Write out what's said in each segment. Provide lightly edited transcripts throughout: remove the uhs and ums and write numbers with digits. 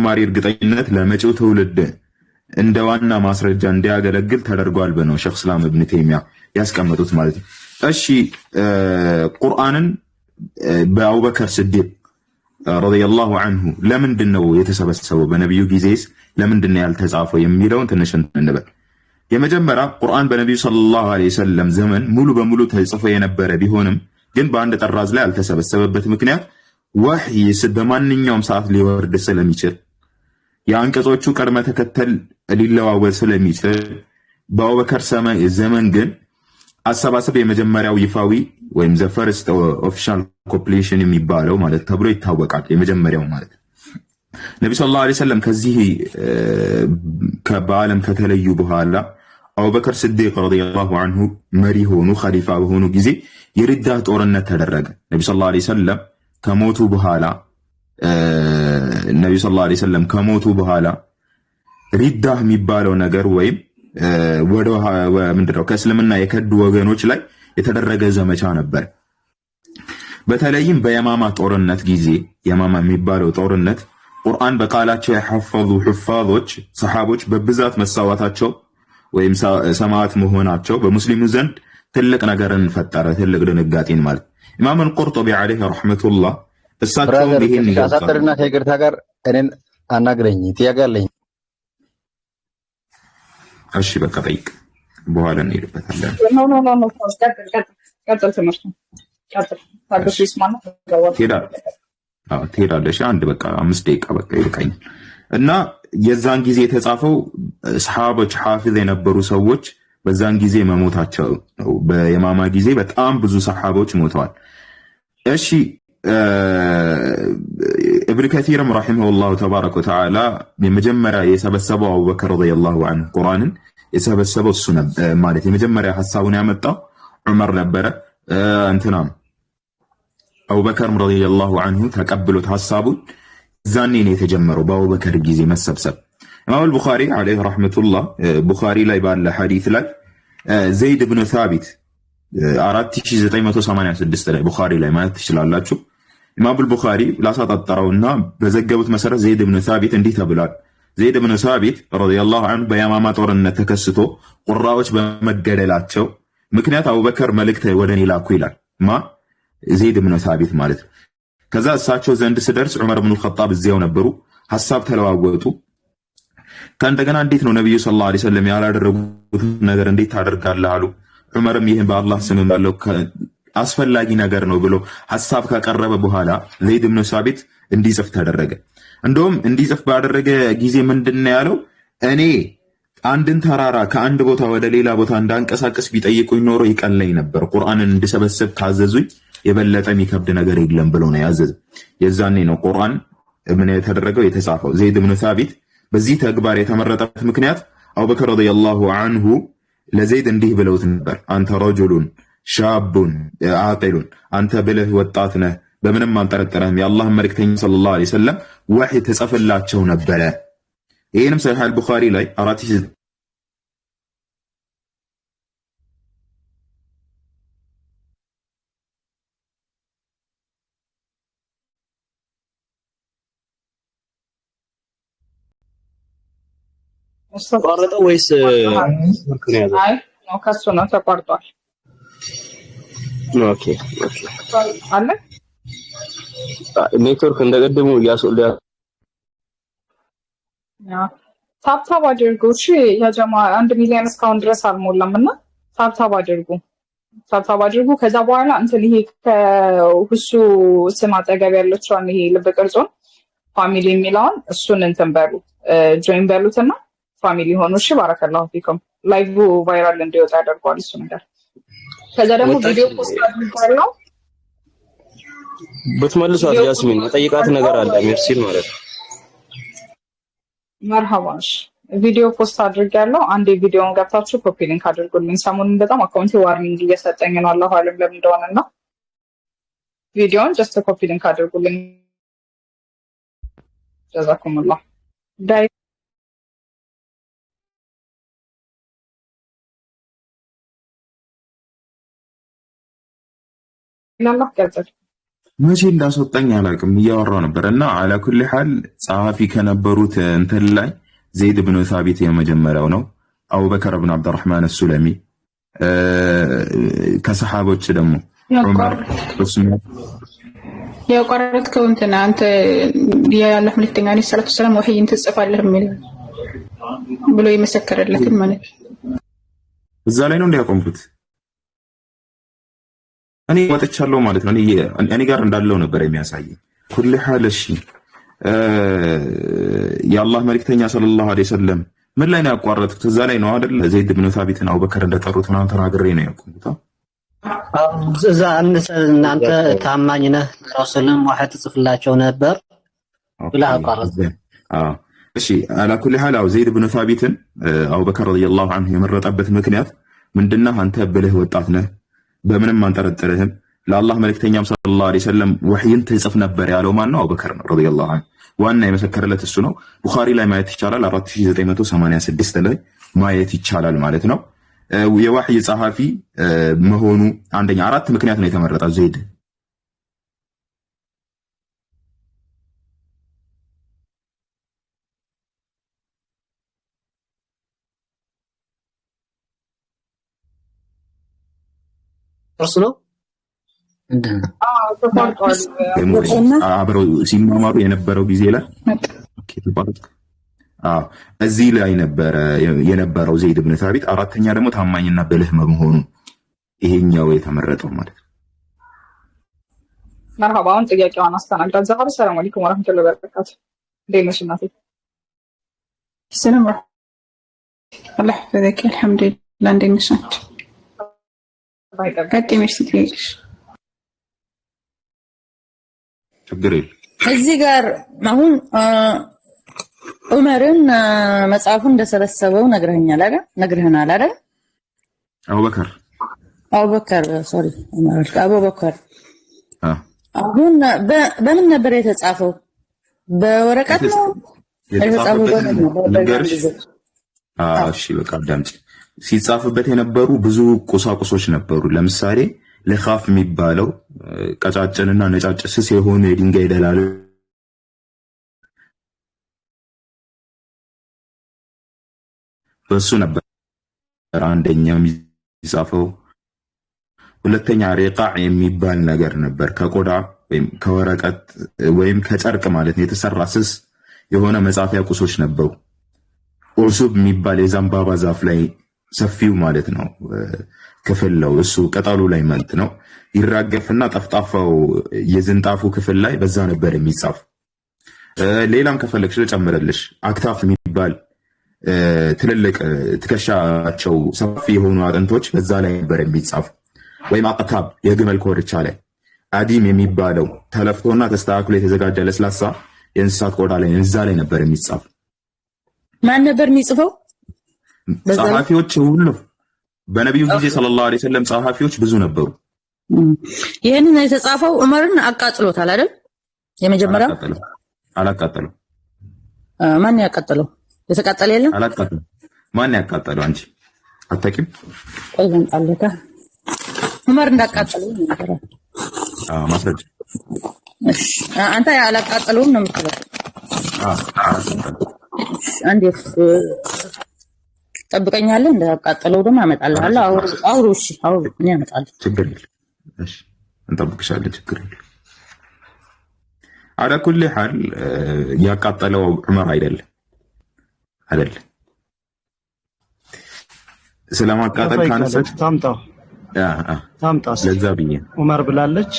ተጨማሪ እርግጠኝነት ለመጪው ትውልድ እንደ ዋና ማስረጃ እንዲያገለግል ተደርጓል በነው ሼኽ እስላም ኢብኑ ተይሚያ ያስቀመጡት ማለት ነው። እሺ ቁርአንን በአቡበከር ስዲቅ ረዲየላሁ ዐንሁ ለምንድን ነው የተሰበሰበው? በነቢዩ ጊዜስ ለምንድን ነው ያልተጻፈው የሚለውን ትንሽ እንበል። የመጀመሪያ ቁርአን በነቢዩ ሰለላሁ ዐለይሂ ወሰለም ዘመን ሙሉ በሙሉ ተጽፎ የነበረ ቢሆንም ግን በአንድ ጠራዝ ላይ ያልተሰበሰበበት ምክንያት ወህይ በማንኛውም ሰዓት ሊወርድ ስለሚችል የአንቀጾቹ ቅደም ተከተል ሊለዋወጥ ስለሚችል በአቡበከር ዘመን ግን አሰባሰብ የመጀመሪያው ይፋዊ ወይም ዘ ፈርስት ኦፊሻል ኮምፕሊሽን የሚባለው ማለት ተብሎ ይታወቃል። የመጀመሪያው ማለት ነብዩ ሰለላሁ ዐለይሂ ወሰለም ከዚህ በዓለም ከተለዩ በኋላ አቡበከር ስዲቅ ረዲየላሁ ዐንሁ መሪ ሆኑ፣ ኸሊፋ በሆኑ ጊዜ የሪዳ ጦርነት ተደረገ። ነብዩ ሰለላሁ ዐለይሂ ወሰለም ከሞቱ በኋላ ሪዳ የሚባለው ነገር ወይም ወደ ምንድነው ከእስልምና የከዱ ወገኖች ላይ የተደረገ ዘመቻ ነበር። በተለይም በየማማ ጦርነት ጊዜ የማማ የሚባለው ጦርነት ቁርአን በቃላቸው የሐፈዙ ሑፋዞች ሰሃቦች በብዛት መሳዋታቸው ወይም ሰማዕት መሆናቸው በሙስሊሙ ዘንድ ትልቅ ነገርን ፈጠረ፣ ትልቅ ድንጋጤን ማለት። ኢማም አልቁርጡቢ ዐለይሂ ረሕመቱላህ እሳቸው ይሄን ያሳጥርና ከይቅርታ ጋር እኔን አናግረኝ ጥያቄ አለኝ። እሺ በቃ ጠይቅ፣ በኋላ እንሄድበታለን። ቀጥል ትምህርት ቀጥል ታገሱስ ማለት ትሄዳለሽ። አንድ በቃ 5 ደቂቃ በቃ ይልቀኝ እና የዛን ጊዜ የተጻፈው ሰሃቦች ሐፊዝ የነበሩ ሰዎች በዛን ጊዜ መሞታቸው ነው። በየማማ ጊዜ በጣም ብዙ ሰሃቦች ሞተዋል። እሺ ኢብኑ ከሲርም ረሂመሁላሁ ተባረከ ወተዓላ የመጀመሪያ የሰበሰበው አቡበከር ረዲየላሁ ዐንሁ ቁርአንን የሰበሰበው እሱ ነበር ማለት የመጀመሪያ ሐሳቡን ያመጣው ዑመር ነበረ። እንትናም አቡበከር ረዲየላሁ ዐንሁ ተቀብሎት ሐሳቡን ዛኔ ነው የተጀመረው በአቡበከር ጊዜ መሰብሰብ። ኢማም አልቡኻሪ ዐለይሂ ረሕመቱላህ ቡኻሪ ላይ ባለ ሐዲስ ላይ ዘይድ ብኑ ሳቢት 4986 ላይ ቡኻሪ ላይ ማለት ትችላላችሁ። ኢማም አልቡኻሪ ላሳጣጣረውና በዘገቡት መሰረት ዘይድ ብኑ ሳቢት እንዲህ ተብሏል። ዘይድ ብኑ ሳቢት ረዲየላሁ ዐንሁ በየማማ ጦርነት ተከስቶ ቁራዎች በመገደላቸው ምክንያት አቡበከር መልእክት ወደኔ ላኩ ይላል። ዘይድ ብኑ ሳቢት ማለት ነው። ከዛ እሳቸው ዘንድ ስደርስ ዑመር ብኑ ኸጣብ እዚያው ነበሩ። ሐሳብ ተለዋወጡ። ከእንደገና እንዴት ነው ነብዩ ሰለላሁ ዐለይሂ ወሰለም ያላደረጉት ነገር እንዴት ታደርጋለህ አሉ። ዑመርም ይህን በአላህ ስም ባለው አስፈላጊ ነገር ነው ብሎ ሐሳብ ካቀረበ በኋላ ዘይድ ብኑ ሳቢት እንዲጽፍ ተደረገ። እንደውም እንዲጽፍ ባደረገ ጊዜ ምንድነው ያለው? እኔ አንድን ተራራ ከአንድ ቦታ ወደ ሌላ ቦታ እንዳንቀሳቀስ ቢጠይቁኝ ኖሮ ይቀለኝ ነበር። ቁርአንን እንድሰበስብ ካዘዙኝ የበለጠ የሚከብድ ነገር የለም ብሎ ነው ያዘዘ። የዛኔ ነው ቁርአን ምን የተደረገው የተጻፈው። ዘይድ ብኑ ሳቢት በዚህ ተግባር የተመረጠበት ምክንያት አቡበከር ረዲየላሁ ዐንሁ ለዘይድ እንዲህ ብለውት ነበር። አንተ ረጁሉን ሻቡን አቂሉን፣ አንተ ብልህ ወጣት ነህ፣ በምንም አንጠረጠረህም። የአላህን መልእክተኛ ሰለላሁ ዐለይሂ ወሰለም ወህይ ተጽፍላቸው ነበረ። ይህንም ሰሒህ አልቡኻሪ ላይ 4 ተቋረጠ ወይስ ምክንያቱ? አይ ነው ከሱ ነው ተቋርጧል። ኦኬ አለ ኔትወርክ እንደቀደሙ ያስወልዳ ታብታብ አድርጉ። እሺ ያጀማ 1 ሚሊዮን እስካሁን ድረስ አልሞላም እና ታብታብ አድርጉ። ከዛ በኋላ እንትን ይሄ ከሁሱ ስም አጠገብ ያለችውን ይሄ ልብ ቅርጹን ፋሚሊ የሚለውን እሱን እንትን በሉ ጆይን በሉትና ፋሚሊ ሆኑ። እሺ ባረከላሁ ፊኩም። ላይቭ ቫይራል እንዲወጣ ያደርጋል እሱ ነገር። ከዛ ደግሞ ቪዲዮ ፖስት አድርጋለሁ። ብትመልሷት ያስሚን መጠይቃት ነገር አለ ሚርሲል ማለት ነው። መርሃባሽ ቪዲዮ ፖስት አድርጋለሁ። አንዴ ቪዲዮውን ገብታችሁ ኮፒ ሊንክ አድርጉልኝ። ሰሞኑን በጣም አካውንቴ ዋርኒንግ እየሰጠኝ ነው። አላሁ አለም ለምን እንደሆነና ቪዲዮውን ጀስት ኮፒ ሊንክ አድርጉልኝ። ጀዛኩሙላህ ዳይ ላላህ ገዘር መቼ እንዳስወጣኝ አላውቅም እያወራሁ ነበር እና አላ ኩል ሐል ጸሐፊ ከነበሩት እንትን ላይ ዘይድ ብን ሳቢት የመጀመሪያው ነው። አቡበከር ብን አብዱራህማን አሱለሚ ከሰሃቦች ደግሞ ዑመር ዑስማን ያቋረጥከው እንትና አንተ የአላህ መልእክተኛ ነኝ ሰለላሁ ዐለይሂ ወሰለም ወህይን ትጽፋለህ የሚል ብሎ የመሰከረለትን ማለት እዛ ላይ ነው እንዲያቆምኩት እኔ ወጥቻለሁ ማለት ነው። እኔ ጋር እንዳለው ነበር የሚያሳየኝ። ኩል ሐል እሺ የአላህ መልእክተኛ ሰለላሁ ዐለይሂ ወሰለም ምን ላይ ነው ያቋረጥኩት? እዛ ላይ ነው አይደል? ዘይድ ብን ሳቢትን አቡበከር እንደጠሩት ምናምን ተናግሬ ነው ያቆምኩት። እዛ እናንተ ታማኝ ነህ ረሱልም ወህይ ትጽፍላቸው ነበር ብላ አቋረጥ። እሺ አላ ኩል ሐል ዘይድ ብን ሳቢትን አቡበከር ረዲየላሁ ዐንሁ የመረጠበት ምክንያት ምንድነው? አንተ ብልህ ወጣት ነህ፣ በምንም አንጠረጥርህም። ለአላህ መልእክተኛም ሰለላሁ ዐለይሂ ወሰለም ወህይን ትጽፍ ነበር ያለው ማን ነው? አቡበከር ነው ረዲየላሁ ዐንሁ። ዋና የመሰከረለት እሱ ነው። ቡኻሪ ላይ ማየት ይቻላል። 4986 ላይ ማየት ይቻላል ማለት ነው። የወህይ ጸሐፊ መሆኑ አንደኛ 4 ምክንያት ነው የተመረጠው ዘይድ። እርሱ ነው አብረው ሲማማሩ የነበረው ጊዜ ላይ እዚህ ላይ ነበረ የነበረው ዘይድ ብን ሳቢት። አራተኛ ደግሞ ታማኝና ብልህ መሆኑ ይሄኛው የተመረጠው ማለት ነው። መርሃባ አሁን ጥያቄዋን አስተናግዳት ዛሬ ሰላም አለይኩም ወራህመቱላሂ ወበረካቱ። እንዴት ነሽ እናቴ? ሰላም አላህ ይፈደክ አልሐምዱሊላህ። እንዴት ነሽ? ቀጥመሽ ትይሽ ችግር የለም። እዚህ ጋር አሁን ዑመርን መጽሐፉን እንደሰበሰበው ነግረኸኛል አይደል? ነግረኸናል አይደል? አቡበከር ሶሪ አቡበከር አሁን በምን ነበር የተጻፈው? በወረቀት ነው የተጻፈው? እሺ በቃ አዳምጪ። ሲጻፍበት የነበሩ ብዙ ቁሳቁሶች ነበሩ። ለምሳሌ ለኻፍ የሚባለው ቀጫጭንና ነጫጭ ስስ የሆነ የድንጋይ ደላል በሱ ነበር አንደኛው የሚጻፈው። ሁለተኛ ሪቃዕ የሚባል ነገር ነበር። ከቆዳ ወይም ከወረቀት ወይም ከጨርቅ ማለት ነው የተሰራ ስስ የሆነ መጻፊያ ቁሶች ነበሩ። ኡሱብ የሚባል የዘንባባ ዛፍ ላይ ሰፊው ማለት ነው ክፍል ነው። እሱ ቅጠሉ ላይ ማለት ነው ይራገፍና ጠፍጣፋው የዝንጣፉ ክፍል ላይ በዛ ነበር የሚጻፍ። ሌላም ከፈለግሽ ልጨምርልሽ። አክታፍ የሚባል ትልልቅ ትከሻቸው ሰፊ የሆኑ አጥንቶች በዛ ላይ ነበር የሚጻፍ። ወይም አቅታብ የግመል ኮርቻ ላይ። አዲም የሚባለው ተለፍቶና ተስተካክሎ የተዘጋጀ ለስላሳ የእንስሳት ቆዳ ላይ እዛ ላይ ነበር የሚጻፍ። ማን ነበር የሚጽፈው? ጸሐፊዎች ሁሉ በነቢዩ ጊዜ ሰለላሁ ዐለይሂ ወሰለም ጸሐፊዎች ብዙ ነበሩ። ይሄንን የተጻፈው ዑመርን አቃጥሎታል አይደል? የመጀመሪያው አላቃጠለው። ማን ያቃጠለው? የተቃጠለ የለም? አላቃጠለው። ማን ያቃጠለው? አንቺ አታውቂም? ቆይ እንጣለካ ዑመር እንዳቃጠለው ነበር። ማስረጃ። እሺ አንተ ያላቃጠለውን ነው የምትለው? አንዴ ጠብቀኛለህ። እንዳቃጠለው ደግሞ አመጣልሃለሁ። አውሩ። እሺ አውሩ። እኔ አመጣለሁ። ችግር የለም። እሺ እንጠብቅሻለን። ችግር የለም። አላ ኩል ሐል ያቃጠለው ዑመር አይደለም። ስለማቃጠል ካነሰች ታምጣው ለዛ ብዬ ዑመር ብላለች።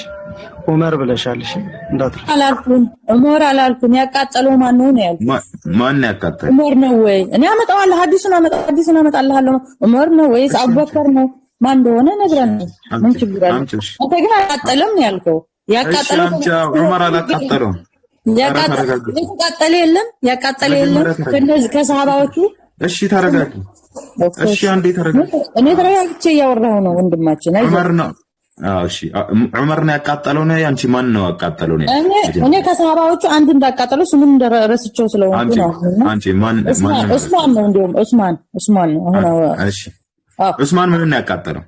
ዑመር ብለሻል። እሺ እንዳትረሽ። አላልኩም ዑመር አላልኩም። ያቃጠለው ማን ነው ነው ያልኩት? ማን ያቃጠለው? ዑመር ነው ወይ? እኔ አመጣዋለሁ። ሐዲሱን አመጣልሃለሁ። ዑመር ነው ወይስ አቡበከር ነው? ማን እንደሆነ ነግረን ምን ችግር አለ? አንተ ግን አቃጠለም ነው ያልከው። ያቃጠለው ዑመር አላቃጠለውም። ያቃጠለ የለም። ከነዚህ ከሰሃባዎቹ። እሺ ተረጋጊ። እሺ አንዴ ተረጋጊ። እኔ ተረጋግቼ እያወራሁ ነው ወንድማችን። ዑመር ነው። እሺ ዑመር ነው ያቃጠለው ነው። አንቺ ማን ነው ያቃጠለው ነው? እኔ ከሰሃባዎቹ አንዱ እንዳቃጠለው ስሙን እንደረስቸው ስለሆነ ነው። አንቺ ማን? ዑስማን ነው። እንደውም ዑስማን ነው። አሁን እሺ ዑስማን ምን ነው ያቃጠለው?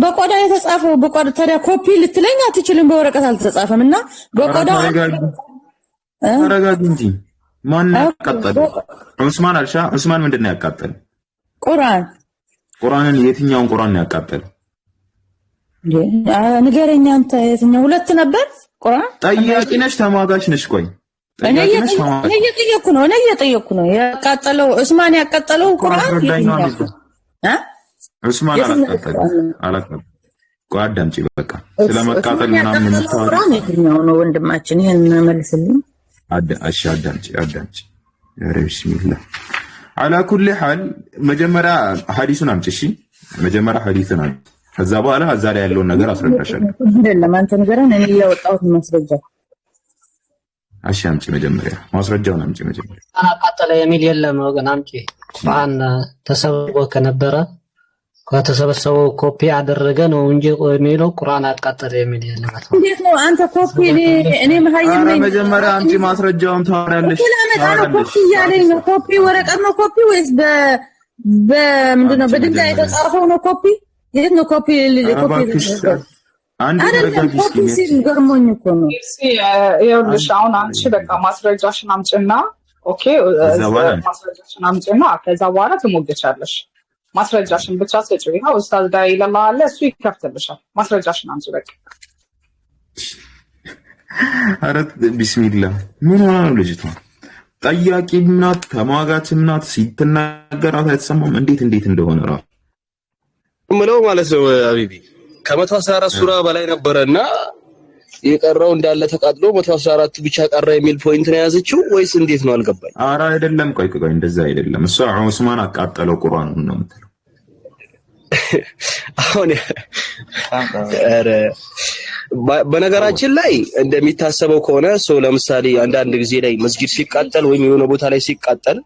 በቆዳ የተጻፈው በቆዳ ታዲያ ኮፒ ልትለኝ አትችልም። በወረቀት አልተጻፈም እና በቆዳ ተረጋጊ እንጂ ማን ያቃጠለው? ዑስማን አልሻ ዑስማን ምንድነው ያቃጠለው? ቁርአንን የትኛውን ቁርአን ነው ያቃጠለው? ንገረኝ አንተ የትኛው ሁለት ነበር? ቁርአን ጠያቂ ነሽ ተሟጋች ነሽ? ቆይ እኔ እየጠየኩ ነው ያቃጠለው ዑስማን ያቃጠለው ቁርአን ዑስማን አላቃጠለው። ቆይ አዳምጪ በቃ ስለመቃጠል ምናምን የምታወራው የትኛው ነው ወንድማችን? ይሄን መልስልኝ። አዳምጪ ያ ቢስሚላህ على كل حال መጀመሪያ ሐዲሱን አምጪ። እሺ መጀመሪያ ሐዲሱን አምጪ፣ ከዛ በኋላ እዛ ላይ ያለውን ነገር አስረዳሻለሁ። አይደለም አንተ ንገረን፣ እኔ ያወጣሁት ማስረጃ። እሺ አምጪ፣ መጀመሪያ ማስረጃውን አምጪ። መጀመሪያ አቃጠለ የሚል የለም ወገን፣ አምጪ። ቁርአን ተሰብስቦ ከነበረ ከተሰበሰበው ኮፒ አደረገ ነው እንጂ የሚለው ቁርአን አቃጠለ የሚል የለም። እንዴት ነው አንተ ኮፒ? እኔ መሀይም ነኝ። መጀመሪያ አምጪ ማስረጃውን ታወራለሽ። ኮፒ ያለኝ ነው። ኮፒ ወረቀት ነው ኮፒ ወይስ በምንድነው በድንጋይ የተጻፈው ነው ኮፒ? የት ነው ኮፒ? አንድ ተረጋጊ እስኪ። ገርሞኝ እኮ ነው። ይኸውልሽ አሁን አንቺ በቃ ማስረጃሽን አምጪና ኦኬ፣ ማስረጃሽን አምጪና ከዛ በኋላ ትሞግቻለሽ። ማስረጃሽን ብቻ ስጪው። ይሄው ኡስታዝ ዳይ ለላለ እሱ ይከፍትልሻል። ማስረጃሽን አምጪ በቃ። ኧረ ቢስሚላህ ምን ሆነ ነው ልጅቷ? ጠያቂም ናት ተሟጋችም ናት። ሲትናገራት አይተሰማም። እንዴት እንደሆነ ራሱ ምለው ማለት ነው። አቢቢ ከ114 ሱራ በላይ ነበረና የቀረው እንዳለ ተቃጥሎ 114 ብቻ ቀረ የሚል ፖይንት ነው ያዘችው ወይስ እንዴት ነው? አልገባኝ። ኧረ አይደለም፣ ቆይ እንደዛ አይደለም። እሷ ዑስማን አቃጠለው ቁርአኑን ነው የምትለው። አሁን ኧረ በነገራችን ላይ እንደሚታሰበው ከሆነ ሰው ለምሳሌ አንዳንድ ጊዜ ላይ መስጊድ ሲቃጠል ወይም የሆነ ቦታ ላይ ሲቃጠል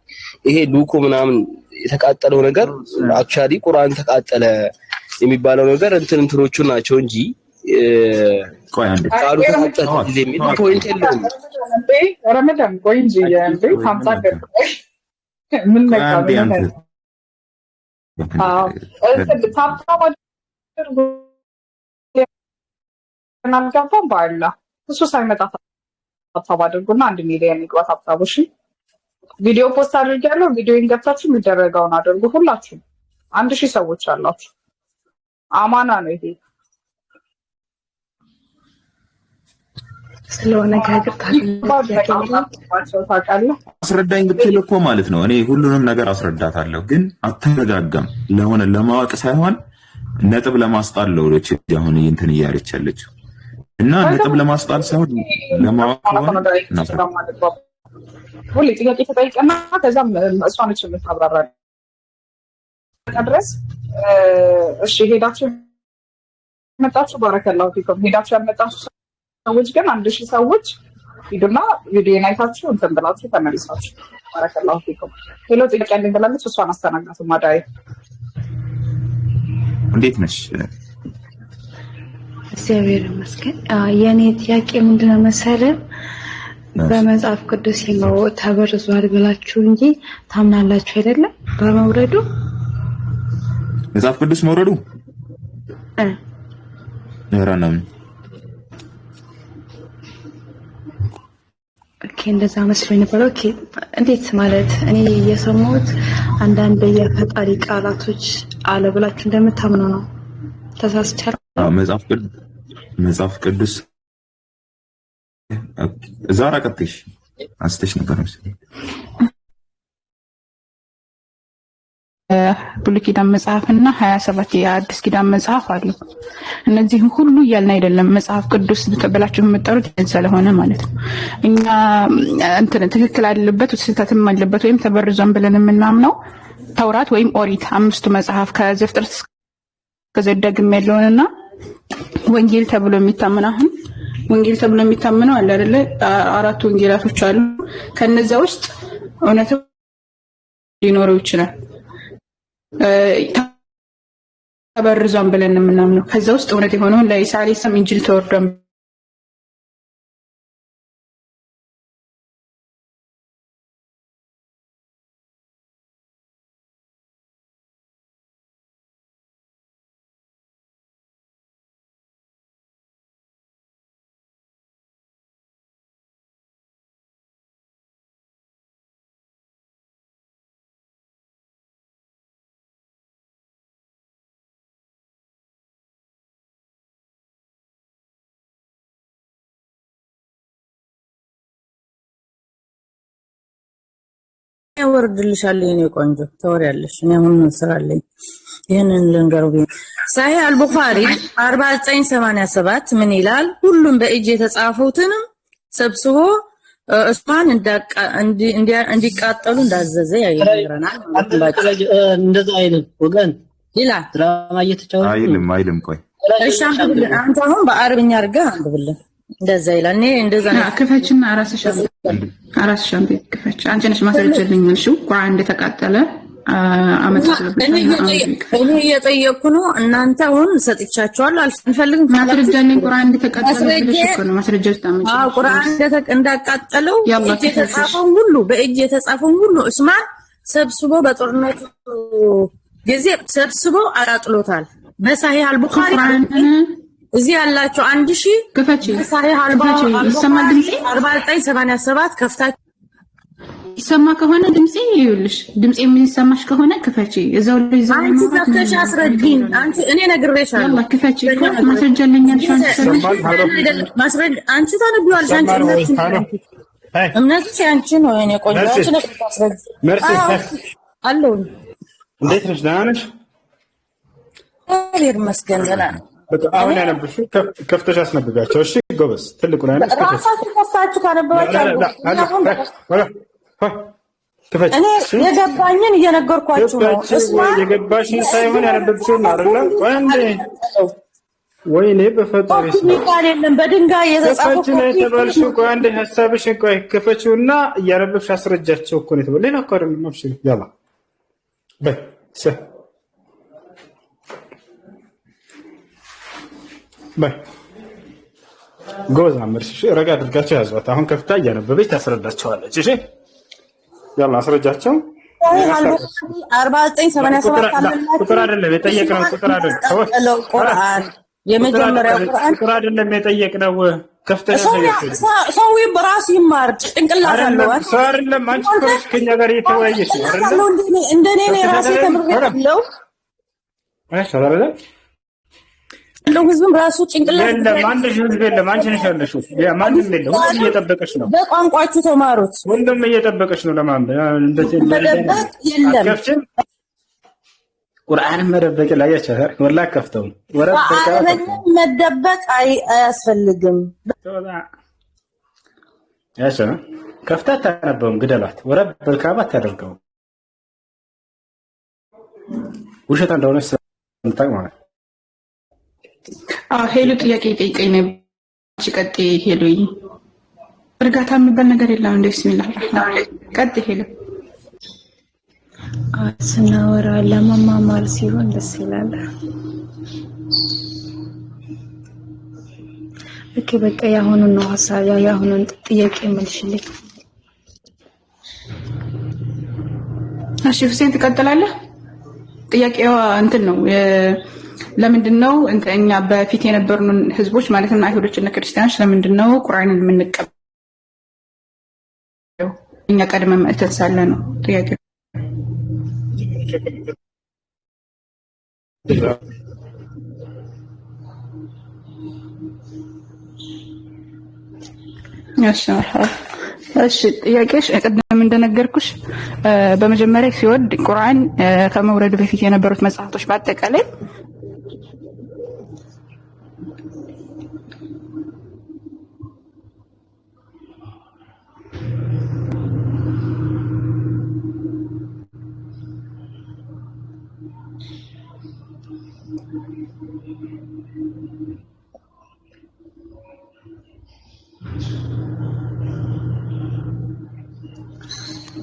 ይሄ ዱኩ ምናምን የተቃጠለው ነገር አክቹአሊ ቁርአን ተቃጠለ የሚባለው ነገር እንትኖቹ ናቸው እንጂ ቆይ አንዴ ቃሉ ተቃጠለ ጊዜ የሚል ፖይንት የለውም። ረመዳን ቆይ እንጂ እንዴ ታምጣ ገብ ምን ነገር እናልጋፋም ባላ እሱ ሳይመጣ ታብታብ አድርጉና 1 ሚሊዮን ይግባ ታብታቡ። እሺ ቪዲዮ ፖስት አድርጋለሁ። ቪዲዮን ገብታችሁ የሚደረገውን አድርጉ። ሁላችሁ 1000 ሰዎች አላችሁ። አማና ነው ይሄ ስለሆነ ጋር ታውቃለህ። አስረዳኝ ብትል እኮ ማለት ነው እኔ ሁሉንም ነገር አስረዳታለሁ፣ ግን አትረጋጋም። ለሆነ ለማወቅ ሳይሆን ነጥብ ለማስጣል ለወለች አሁን እንትን እያለች ያለችው እና ነጥብ ለማስጣል ሳይሆን ለማወቅ ነው። ሁሌ ጥያቄ ተጠይቀና ከዛም እሷ ነች የምታብራራ ድረስ። እሺ ሄዳችሁ መጣችሁ፣ ባረከላሁ ፊኩም። ሄዳችሁ ያመጣችሁ ሰዎች ግን 1000 ሰዎች ሂዱና ቪዲዮን አይታችሁ እንትን ብላችሁ ተመልሳችሁ ባረከላሁ ፊኩም። ሄሎ ጥያቄ አለኝ ብላለች። እሷን አስተናግናት ማዳይ። እንዴት ነሽ? እግዚአብሔር ይመስገን። የኔ ጥያቄ ምንድነው መሰለህ፣ በመጽሐፍ ቅዱስ ነው ተበርዟል ብላችሁ እንጂ ታምናላችሁ አይደለም? በመውረዱ መጽሐፍ ቅዱስ መውረዱ ነራናም ኦኬ፣ እንደዛ መስሎኝ ነበር። ኦኬ፣ እንዴት ማለት እኔ የሰማሁት አንዳንድ የፈጣሪ ቃላቶች አለ ብላችሁ እንደምታምኑ ነው። ተሳስቻለሁ? መጽሐፍ ቅዱስ ዛራ ቀጥሽ አስተሽ ነበር መሰለኝ። ብሉይ ኪዳን መጽሐፍና 27 የአዲስ ኪዳን መጽሐፍ አሉ። እነዚህ ሁሉ እያልን አይደለም መጽሐፍ ቅዱስ ተበላችሁ የምትጠሩት ስለሆነ ማለት ነው። እኛ እንትን ትክክል አይደለበት ስህተትም አለበት ወይም ተበርዟን ብለን የምናምነው ተውራት ወይም ኦሪት 5ቱ መጽሐፍ ከዘፍጥረት እስከ ዘዳግም ያለውንና ወንጌል ተብሎ የሚታመነው አሁን ወንጌል ተብሎ የሚታመነው አለ አይደለ? 4 ወንጌላቶች አሉ። ከነዛ ውስጥ እውነት ሊኖረው ይችላል ተበርዟን ብለን የምናምነው። ከዛ ውስጥ እውነት የሆነውን ለኢሳ አለይሂ ሰላም ኢንጂል ተወርዷን ወርድልሻለሁ የኔ ቆንጆ ተወሪያለሽ። እኔ አሁን ስራ አለኝ። ይሄንን ልንገረው ሳሂህ አልቡኻሪ 4987 ምን ይላል? ሁሉም በእጅ የተጻፉትንም ሰብስቦ ዑስማን እንዲቃጠሉ እንዳዘዘ ያይነግረናል። እንደዛ አይልም ወገን ይላል። ድራማ እየተጫወተ አይልም። ቆይ እሺ አንተ አሁን በአረብኛ አድርገህ አንብብልን። እንደዛ ይላል። እኔ እንደዛ ነው። ክፈችና አራስሽ አንተ ክፈች። አንቺ ነሽ ማስረጃልኝ ያልሽው ቁርአን እንደተቃጠለ አመት እኔ እየጠየቅኩ ነው። እናንተ አሁን ሰጥቻችኋለሁ። አልፈልግም ማስረጃልኝ ቁርአን እንደተቃጠለ ብለሽ እኮ ነው ማስረጃ ታምጪ። ቁርአን እንዳቃጠለው በእጅ የተጻፈውን ሁሉ ዑስማን ሰብስቦ በጦርነቱ ጊዜ ሰብስቦ አቃጥሎታል። በሳሂህ አልቡኻሪ እዚህ ያላችሁ 1000 ክፈቺ ሳሂህ አልቡኻሪ ይሰማል ድምጼ 4987 ከፍታችሁ ይሰማ ከሆነ ድምጼ ይኸውልሽ፣ ድምጼ የሚሰማሽ ከሆነ ክፈቺ። እዛው ላይ ዘው አንቺ ከፍተሽ አስረጂኝ። አንቺ እኔ ነግሬሻለሁ። ያላ ክፈቺ። ማስረጃ አለኛል ማስረጃ አንቺ ታነቢዋለሽ። አንቺ እምነትሽ አንቺ ነው። እኔ ቆንጆ አንቺ ነሽ ታስረጂ። መርሲ አለው። እንዴት ነሽ? ደህና ነሽ? ይመስገን ደህና ነኝ። አሁን ያነበብሽው ከፍተሽ አስነብቢያቸው። እሺ ጎበዝ። ትልቁ ላይ ነው። ራሳችሁ ከፍታችሁ ካነበባችሁ እኔ የገባኝን እየነገርኳችሁ ነው። የገባሽን ሳይሆን ያነበብሽውን አይደለም። ወይኔ በፈጣሪ አይደለም በድንጋይ የተጻፈው ነው የተባልሽው። ቆይ አንዴ ሐሳብሽን ቆይ ክፈቺውና እያነበብሽ አስረጃቸው እኮ ነው የተባለው። ሌላ እኮ አይደለም። እሺ ያላ በይ ጎዛ ምርሽ ረጋ አድርጋቸው ያዟት። አሁን ከፍታ እያነበበች ታስረዳቸዋለች። እሺ ያላ አስረጃቸው። 4987 ቁጥር አይደለም የጠየቅነው። ቁጥር አይደለም ቁርአን የመጀመሪያው ቁርአን ቁጥር አይደለም የጠየቅነው። ከፍተኛ ሰው በራሱ ይማር ጭንቅላት አለው። ሰው አይደለም አንቺ ኮርስ ከኛ ጋር እየተወያየሽ አይደለም። እንደኔ ነው ራሴ ተምሬያለሁ። አይሻላል ህዝብም ራሱ ጭንቅላት የለም። አንድ ህዝብ የለም። አንቺ ነሽ ያለሽው። ማንም የለም። ሁሉም እየጠበቀሽ ነው። በቋንቋችሁ ተማሩት። ሁሉም እየጠበቀሽ ነው ለማንበብ። እንደዚህ መደበቅ የለም። ከፍችን ቁርአንን መደበቅ ላይ ያቻላል። ወላሂ ከፍተው ወረበቃ መደበቅ አያስፈልግም። ያቻ ከፍታ ታነበውም ግደላት። ወረበቃ ባታደርገው ውሸት እንደሆነ ስለምታውቅ ማለት ሄሎ ጥያቄ ጠይቀኝ ነው። ቀጥ ሄሎ እርጋታ የሚባል ነገር የለም። እንደ ቢስሚላህ ቀጥ ሄሎ ስናወራ ለመማማር ሲሆን ደስ ይላል። ኦኬ በቃ ያሁኑን ነው ሐሳብ ያሁኑን ጥያቄ መልሽልኝ። እሺ ሁሴን ትቀጥላለህ። ጥያቄዋ እንትን ነው ለምንድነው እኛ በፊት የነበሩን ህዝቦች ማለትም አይሁዶችና ክርስቲያኖች ለምንድነው ቁርአንን የምንቀበለው እኛ ቀድመን መጥተን ሳለ ነው ጥያቄው። እሺ ጥያቄሽ ቀደም እንደነገርኩሽ በመጀመሪያ ሲወርድ ቁርአን ከመውረዱ በፊት የነበሩት መጽሐፍቶች በአጠቃላይ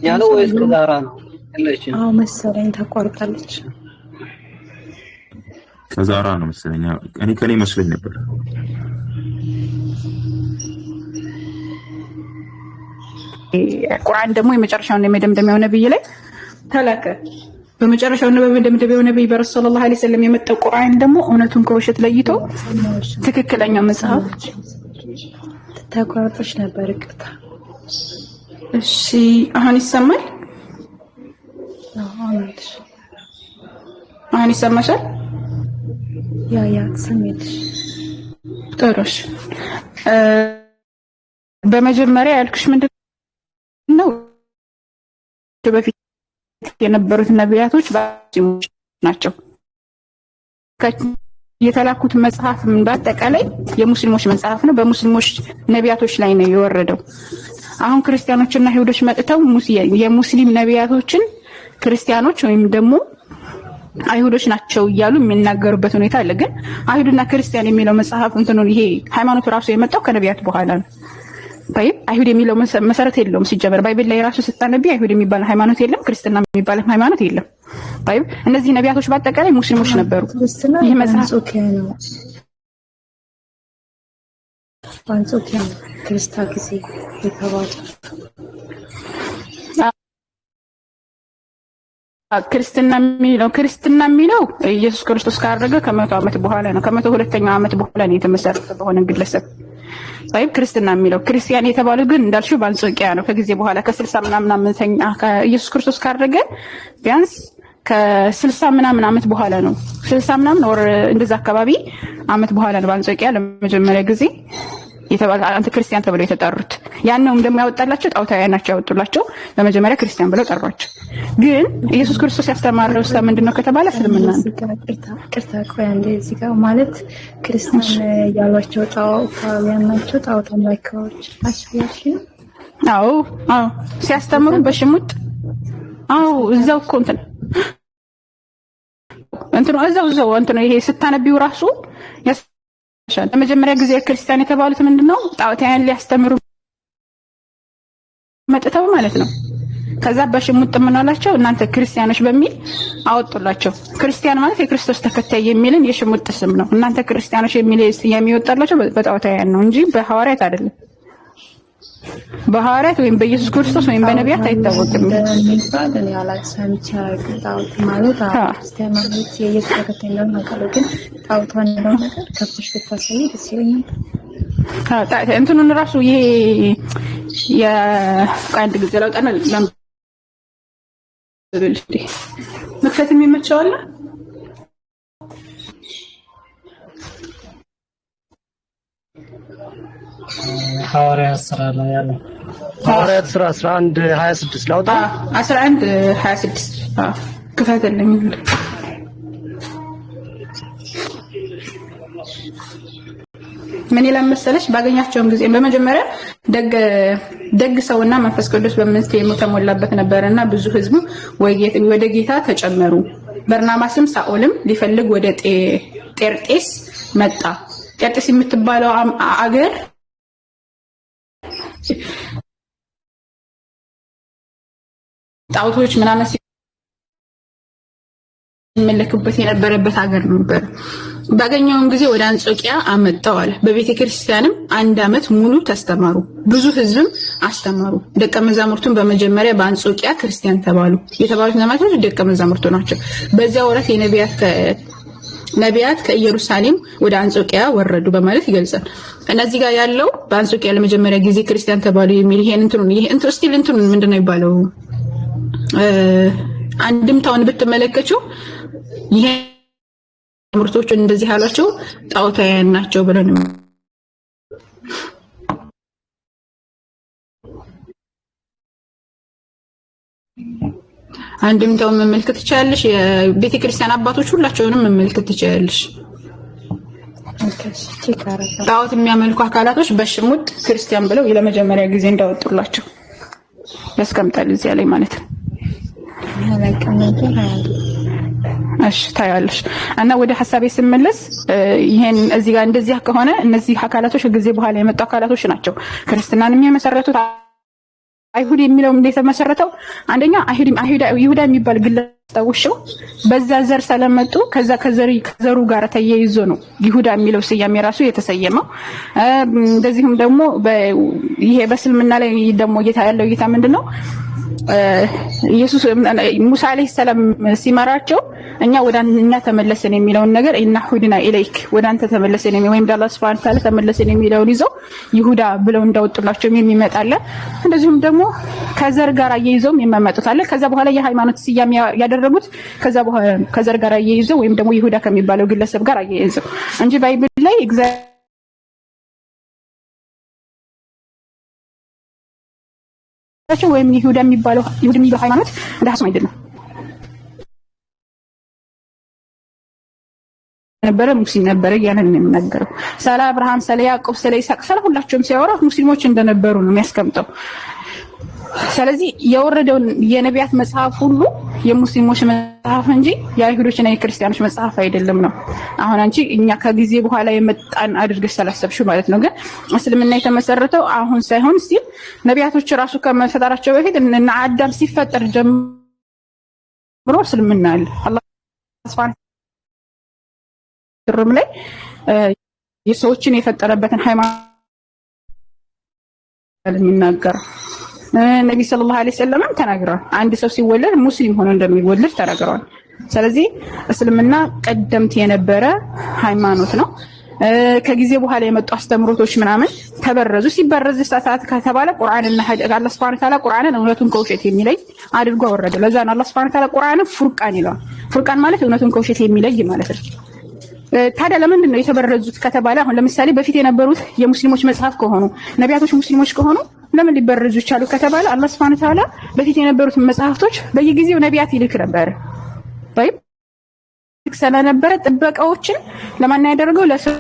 ያለው ወይስ ከዛራ ነው? አዎ መሰለኝ ተቋርጣለች። ከዛራ ነው መሰለኝ። ከኔ መስሎኝ ነበር። ቁርአን ደግሞ የመጨረሻውን የመደምደሚያው ነብይ ላይ ተላከ። በመጨረሻው በመደምደሚያው ነብይ በረሱል ሰለላሁ ዐለይሂ ወሰለም የመጣው ቁርአን ደግሞ እውነቱን ከውሸት ለይቶ ትክክለኛው መጽሐፍ ተቋርጦች ነበር። ይቅርታ። እሺ አሁን ይሰማል? አሁን ይሰማሻል? ያ ትሰሚያለሽ። ጥሩሽ። በመጀመሪያ ያልኩሽ ምንድን ነው በፊት የነበሩት ነቢያቶች ሙስሊሞች ናቸው። የተላኩት መጽሐፍ እንዳጠቃላይ የሙስሊሞች መጽሐፍ ነው። በሙስሊሞች ነቢያቶች ላይ ነው የወረደው። አሁን ክርስቲያኖችና አይሁዶች መጥተው የሙስሊም ነቢያቶችን ክርስቲያኖች ወይም ደግሞ አይሁዶች ናቸው እያሉ የሚናገሩበት ሁኔታ አለ። ግን አይሁድና ክርስቲያን የሚለው መጽሐፍ ይሄ ሃይማኖቱ ራሱ የመጣው ከነቢያት በኋላ ነው። አይሁድ የሚለው መሰረት የለውም ሲጀመር። ባይብል ላይ ራሱ ስታነቢ አይሁድ የሚባል ሃይማኖት የለም፣ ክርስትና የሚባል ሃይማኖት የለም። እነዚህ ነቢያቶች በአጠቃላይ ሙስሊሞች ነበሩ። ይህ መጽሐፍ በአንጾኪያ ክርስታ ጊዜ የተባለ ክርስትና የሚለው ኢየሱስ ክርስቶስ ካረገ ከመቶ ዓመት በኋላ ነው። ከመቶ ሁለተኛው ዓመት በኋላ ነው የተመሰረተ በሆነ ግለሰብ። ክርስትና የሚለው ክርስቲያን የተባለው ግን እንዳልሽው በአንጾኪያ ነው። ከጊዜ በኋላ ከ60 ምናምን ዓመተኛ ኢየሱስ ክርስቶስ ካረገ ቢያንስ ከ60 ምናምን ዓመት በኋላ ነው። 60 ምናምን ወር እንደዛ አካባቢ ዓመት በኋላ ነው በአንጾኪያ ለመጀመሪያ ጊዜ የተባለ አንተ ክርስቲያን ተብለው የተጠሩት። ያንንም ደግሞ ያወጣላቸው ጣዖታውያን ናቸው ያወጡላቸው። በመጀመሪያ ክርስቲያን ብለው ጠሯቸው። ግን ኢየሱስ ክርስቶስ ያስተማረው ምንድነው ከተባለ እስልምና ነው። ቅርታ ቆይ አንዴ እዚህ ጋር ማለት ክርስቲያን ያሏቸው ጣዖታውያን ናቸው፣ ጣዖት አምላኪዎች ናቸው። አዎ ሲያስተምሩ በሽሙጥ እዛው እኮ እዛው ይሄ ስታነቢው ራሱ ለመጀመሪያ ጊዜ ክርስቲያን የተባሉት ምንድነው ጣዖታውያን ሊያስተምሩ መጥተው ማለት ነው። ከዛ በሽሙጥ ምን አላቸው እናንተ ክርስቲያኖች በሚል አወጡላቸው። ክርስቲያን ማለት የክርስቶስ ተከታይ የሚልን የሽሙጥ ስም ነው። እናንተ ክርስቲያኖች የሚል የሚወጣላቸው በጣዖታውያን ነው እንጂ በሐዋርያት አይደለም። በሐዋርያት ወይም በኢየሱስ ክርስቶስ ወይም በነቢያት አይታወቅም። እኔ አላውቅም። ጣዖት ማለት ክርስቲያን ማለት የኢየሱስ ተከታይ ነው ማለት ግን ጣዖቷን ነው ነገር ከፍተሽ ብታሳይ ደስ ይለኛል። እንትኑን ራሱ ይሄ የቃንድ ግዜ ለውጣና መክፈት የሚመቸው አለ። ሐዋርያት ሥራ ላይ ያለው ሐዋርያት ሥራ 11:26 ላውጣ 11:26 ክፈትልኝ። ምን ይላል መሰለሽ? ባገኛቸውም ጊዜ በመጀመሪያ ደግ ሰውና መንፈስ ቅዱስ በመንፈስ የተሞላበት ነበርና ብዙ ሕዝብ ወደ ጌታ ተጨመሩ። በርናባስም ሳኦልም ሊፈልግ ወደ ጤርጤስ መጣ። ጤርጤስ የምትባለው አገር ጣዖቶች ምናምን ሲመለክበት የነበረበት ሀገር ነበር። ባገኘውም ጊዜ ወደ አንጾኪያ አመጣው አለ። በቤተ ክርስቲያንም 1 ዓመት ሙሉ ተስተማሩ፣ ብዙ ህዝብም አስተማሩ። ደቀ መዛሙርቱን በመጀመሪያ በአንጾኪያ ክርስቲያን ተባሉ። የተባሉት ነማቶች ደቀ መዛሙርቱ ናቸው። በዚያ ወራት ነቢያት ከኢየሩሳሌም ወደ አንጾኪያ ወረዱ በማለት ይገልጻል። እነዚህ ጋር ያለው በአንጾኪያ ለመጀመሪያ ጊዜ ክርስቲያን ተባሉ የሚል ይሄን እንትኑ ምንድነው የሚባለው? አንድምታውን ብትመለከቱ ይሄ ምርቶቹ እንደዚህ ያላቸው ጣዖታውያን ናቸው ብለን አንድምታውን መመልከት ትችላለሽ። የቤተ ክርስቲያን አባቶች ሁላቸውንም መመልከት ትችላለሽ። ጣዖት የሚያመልኩ አካላቶች በሽሙጥ ክርስቲያን ብለው ለመጀመሪያ ጊዜ እንዳወጡላቸው ያስቀምጣል እዚያ ላይ ማለት ነው። እሺ ታያለሽ። እና ወደ ሐሳቤ ስመለስ ይሄን እዚህ ጋር እንደዚህ ከሆነ እነዚህ አካላቶች ከጊዜ በኋላ የመጡ አካላቶች ናቸው ክርስትናን የሚመሰረቱት። አይሁድ የሚለው እንዴት ተመሰረተው? አንደኛ ይሁዳ የሚባል ግለሰብ ታውሽው በዛ ዘር ስለመጡ ከዘሩ ጋር ተያይዞ ነው ይሁዳ የሚለው ስያሜ ራሱ የተሰየመው። እንደዚህም ደግሞ ይሄ በእስልምና ላይ ደግሞ ያለው እይታ ምንድነው? ኢየሱስ ሙሳ አለይሂ ሰላም ሲመራቸው እኛ ተመለስን የሚለውን ነገር እና ሁድና ኢለይክ ወደ አንተ ተመለስን ወይም አላህ ሱብሃነሁ ወተዓላ ተመለስን የሚለውን ይዘው ይሁዳ ብለው እንዳወጡላቸው የሚመጣለ። እንደዚሁም ደግሞ ከዘር ጋር አያይዘውም የሚመጡታለ። ከዛ በኋላ የሃይማኖት ስያሜ ያደረጉት ከዘር ጋር አያይዘው ወይም ደግሞ ይሁዳ ከሚባለው ግለሰብ ጋር አያይዘው እንጂ ባይብል ላይ ወይም ይሁዳ የሚባለው ሃይማኖት እንደ ሐሰን አይደለም ነበረ ሙስሊም ነበረ ያንን ነው የሚናገረው። ስለ አብርሃም፣ ስለ ያዕቆብ፣ ስለ ይስሐቅ ስለ ሁላቸውም ሲያወራ ሙስሊሞች እንደነበሩ ነው የሚያስቀምጠው። ስለዚህ የወረደውን የነቢያት መጽሐፍ ሁሉ የሙስሊሞች መጽሐፍ እንጂ የአይሁዶችና የክርስቲያኖች መጽሐፍ አይደለም ነው። አሁን አንቺ እኛ ከጊዜ በኋላ የመጣን አድርገሽ ስላሰብሽው ማለት ነው። ግን እስልምና የተመሰረተው አሁን ሳይሆን ሲል ነቢያቶች ራሱ ከመፈጠራቸው በፊት እና አዳም ሲፈጠር ጀምሮ እስልምና አለ። አላህ Subhanahu ትርም ላይ የሰዎችን የፈጠረበትን ሃይማኖት የሚናገር ነብይ ሰለላሁ ዐለይሂ ወሰለም ተናግረዋል። አንድ ሰው ሲወለድ ሙስሊም ሆኖ እንደሚወለድ ተናግረዋል። ስለዚህ እስልምና ቀደምት የነበረ ሃይማኖት ነው። ከጊዜ በኋላ የመጡ አስተምሮቶች ምናምን ተበረዙ። ሲበረዝ ሰዓት ከተባለ ቁርአንና አላህ Subhanahu Ta'ala ቁርአንን እውነቱን ከውሸት የሚለይ አድርጎ አወረደ። ለዛ ነው አላህ Subhanahu Ta'ala ቁርአንን ፉርቃን ይላል። ፉርቃን ማለት እውነቱን ከውሸት የሚለይ ማለት ነው። ታዲያ ለምንድን ነው የተበረዙት ከተባለ አሁን ለምሳሌ በፊት የነበሩት የሙስሊሞች መጽሐፍ ከሆኑ ነቢያቶች ሙስሊሞች ከሆኑ ለምን ሊበረዙ ይቻሉ ከተባለ አላህ Subhanahu Ta'ala በፊት የነበሩት መጽሐፍቶች በየጊዜው ነቢያት ይልክ ነበር። طيب ስለነበረ ጥበቃዎችን ለማን ያደረገው ለሰው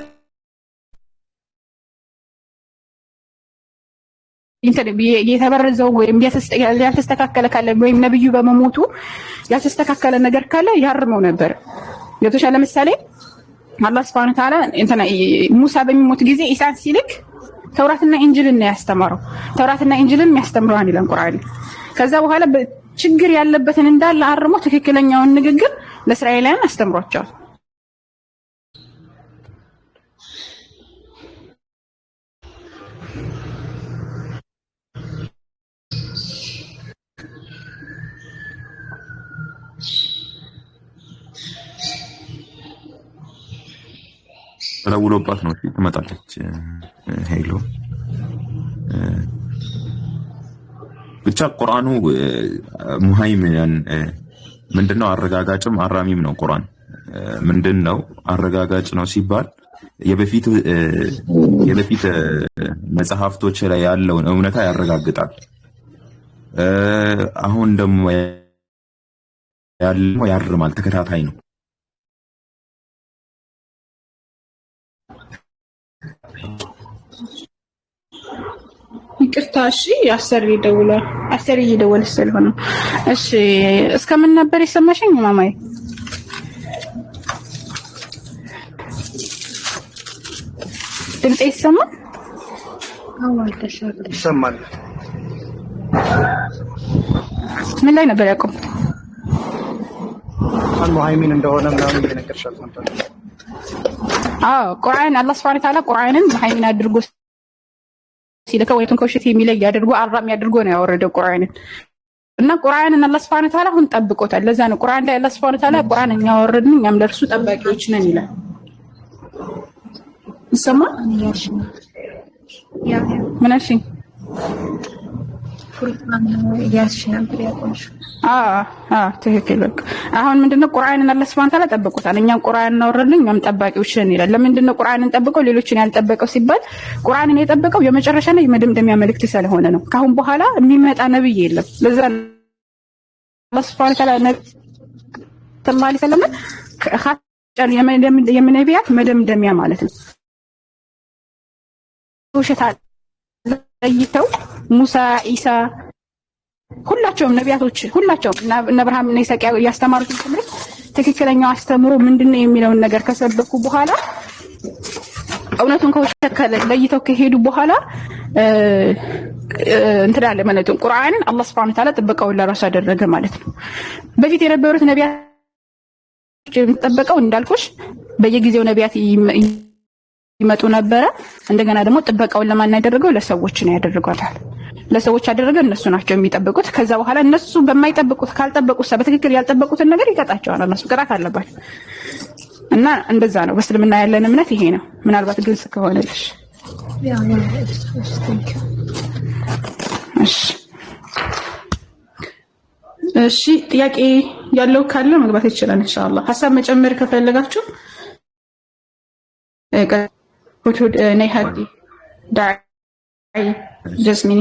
የተበረዘው ወይም ያልተስተካከለ ካለ ወይም ነብዩ በመሞቱ ያልተስተካከለ ነገር ካለ ያርመው ነበር። ለተሻለ ለምሳሌ አላህ Subhanahu Ta'ala ሙሳ በሚሞት ጊዜ ኢሳን ሲልክ ተውራትና ኢንጂልን ነው ያስተማረው። ተውራትና ኢንጂልን የሚያስተምረዋን ይላል ቁርአን። ከዛ በኋላ ችግር ያለበትን እንዳለ አርሞ ትክክለኛውን ንግግር ለእስራኤላውያን አስተምሯቸዋል። ለውሎባት ነው ትመጣለች። ሄሎ ብቻ ቁርአኑ ሙሃይሚን ምንድነው? አረጋጋጭም አራሚም ነው። ቁርአን ምንድነው? አረጋጋጭ ነው ሲባል የበፊት መጽሐፍቶች ላይ ያለውን እውነታ ያረጋግጣል። አሁን ደግሞ ያለው ያርማል። ተከታታይ ነው። ይቅርታ እሺ፣ አሰሪ ይደውላል። አሰሪ ይደውል ስለሆነ እሺ። እስከምን ነበር የሰማሽኝ ማማዬ? ድምጼ ይሰማል? ይሰማል። ምን ላይ ነበር ያቆምኩት? ሙሃይሚን እንደሆነ ምናምን እየነገርሻት ነበር። ቁርአን አላህ Subhanahu Ta'ala ቁርአንን ሙሃይሚን አድርጎ ሲልከው ወይቱን ከውሸት የሚለይ አድርጎ አራሚ አድርጎ ነው ያወረደው ቁርአንን። እና ቁርአንን አላህ Subhanahu Ta'ala ሁን ጠብቆታል። ለዛ ነው ቁርአን ላይ አላህ Subhanahu Ta'ala ቁርአንን ያወረድን እኛም ለርሱ ጠባቂዎች ነን ይላል። ይሰማ ምን አልሽኝ? ፉርቃን ያስሽ ነበር ያቆምሽው። ትክክል። በቃ አሁን ምንድነው ቁርአንን አላህ Subhanahu Ta'ala ጠብቆታል። እኛም ቁርአንን አወረድን እኛም ጠባቂዎች ነን ይላል። ለምንድነው ቁርአንን ጠብቀው ሌሎችን ያልጠበቀው ሲባል ቁርአንን የጠበቀው የመጨረሻና የመደምደሚያ መልእክት ስለሆነ ነው። ካሁን በኋላ የሚመጣ ነብይ የለም። ለዛ አላህ Subhanahu Ta'ala ሰለላሁ ዐለይሂ ወሰለም የነቢያት መደምደሚያ ማለት ነው። ውሸት ለይተው ሙሳ፣ ኢሳ ሁላቸውም ነቢያቶች ሁላቸውም እነ አብርሃም እና ይስሐቅ ያስተማሩት ትምህርት ትክክለኛው አስተምሮ ምንድነው የሚለውን ነገር ከሰበኩ በኋላ እውነቱን ከውሸት ለይተው ከሄዱ በኋላ እንትዳለ ማለት ነው። ቁርአን አላህ Subhanahu Ta'ala ጥበቃውን ለራሱ አደረገ ማለት ነው። በፊት የነበሩት ነቢያቶች የሚጠበቀው እንዳልኩሽ በየጊዜው ነቢያት ይመጡ ነበረ። እንደገና ደግሞ ጥበቃውን ለማን ያደረገው? ለሰዎች ነው ያደረገዋል። ለሰዎች ያደረገ እነሱ ናቸው የሚጠብቁት። ከዛ በኋላ እነሱ በማይጠብቁት ካልጠበቁት በትክክል ያልጠበቁትን ነገር ይቀጣቸዋል። እነሱ ቅጣት አለባቸው። እና እንደዛ ነው በእስልምና ያለን እምነት ይሄ ነው። ምናልባት ግልጽ ከሆነልሽ እሺ። ጥያቄ ያለው ካለ መግባት ይችላል ኢንሻአላህ። ሐሳብ መጨመር ከፈለጋችሁ ነይ ሀዲ ዳይ ጀስሚኒ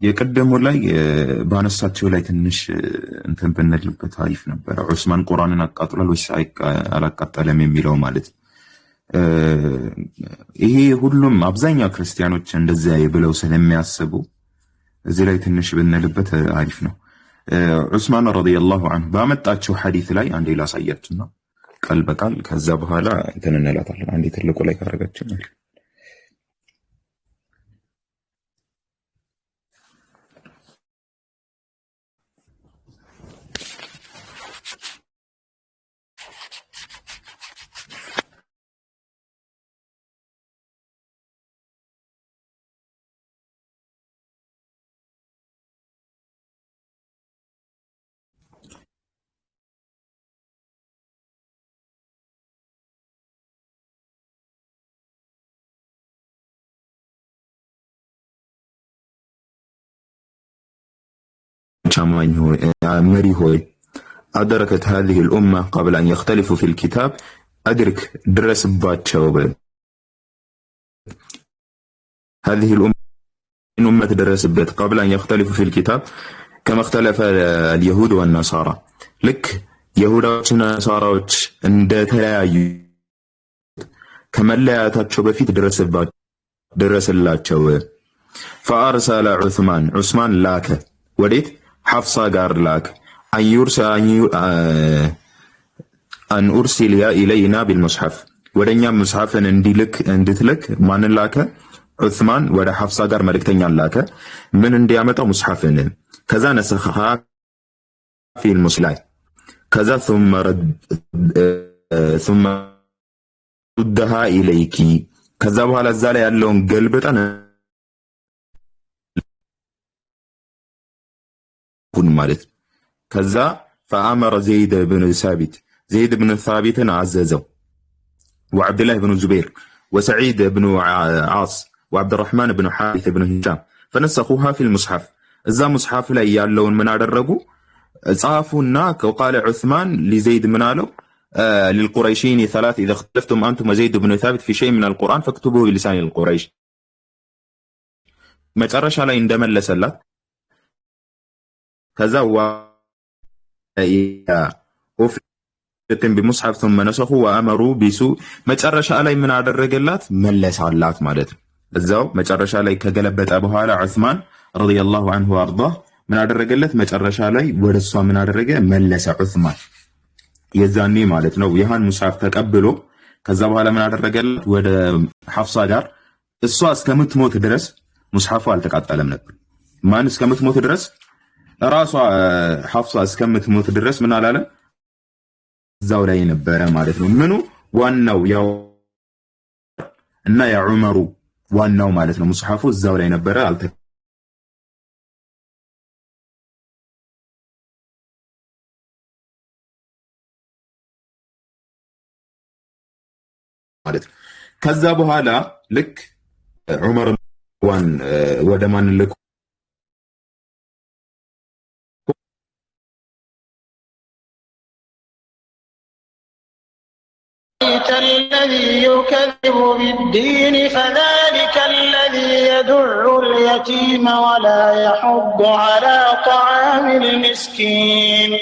የቀደሙ ላይ ባነሳቸው ላይ ትንሽ እንትን ብንልበት አሪፍ ነበር። ዑስማን ቁርአንን አቃጥሏል ወይስ አላቃጠለም የሚለው ማለት ይሄ ሁሉም አብዛኛው ክርስቲያኖች እንደዚያ ብለው ስለሚያስቡ እዚህ ላይ ትንሽ ብንልበት አሪፍ ነው። ዑስማን ረዲየላሁ ዐንሁ ባመጣቸው ሐዲስ ላይ አንዴ ላሳያችሁና ቃል በቃል ከዛ በኋላ እንትን እንላታለን። አንዴ ትልቁ ላይ ካረጋችን مري هوي أدركت هذه الأمة قبل أن يختلفوا في الكتاب أدرك درس باتشوب هذه الأمة درس بات قبل أن يختلفوا في الكتاب كما اختلف اليهود والنصارى لك يهود والنصارى عند تلاعي كما لا تشوب في درس الله تشوب فأرسل عثمان لاك وديت حفصة قال لك أن أرسل إلينا بالمصحف ودنيا مصحفا اندتلك ما نلاك عثمان ودا حفصة قال ملكتين لك من انديامته مصحفا كذا نسخها في المصلاي كذا ثم ردها إليك كذا وهلا الزالي اللون قلبت أنا مالت كذا فأمر زيد بن ثابت عززه وعبد الله بن الزبير وسعيد بن عاص وعبد الرحمن بن حارث بن هشام فنسخوها في المصحف إذا مصحف لا يالون من أدرجوا صافونا وقال عثمان لزيد من قالوا للقريشين ثلاث إذا اختلفتم أنتم وزيد بن ثابت في شيء من القرآن فاكتبوه بلسان القريش ما ترش على عندما لسلت كذا وفي بمصحف ثم نسخوا وأمروا بسوء ما ترش علي من عدد الرجلات ملس علات مالت الزو ما ترش علي كجلبت أبوها على عثمان رضي الله عنه وأرضاه من عدد الرجلات ما ترش علي ورسوا من عدد الرجل ملس عثمان يزاني مالت نو يهان مصحف تقبله كذا وهلا من عدد الرجلات ود حفصة جار الصاص كمت موت درس مصحفه على تقطع لم نقول ما نس كمت موت درس راسه حفصة اسكمت موت درس من على زاولا ينبره ማለት ነው ምኑ ዋናው ያው እና ያ ዑመሩ ዋናው ማለት ነው ሙስሐፉ እዛው ላይ ነበረ አልተ ማለት ከዛ በኋላ ልክ ዑመር ወደ ማን ልክ الذي يكذب بالدين فذلك الذي يدع اليتيم ولا يحض على طعام المسكين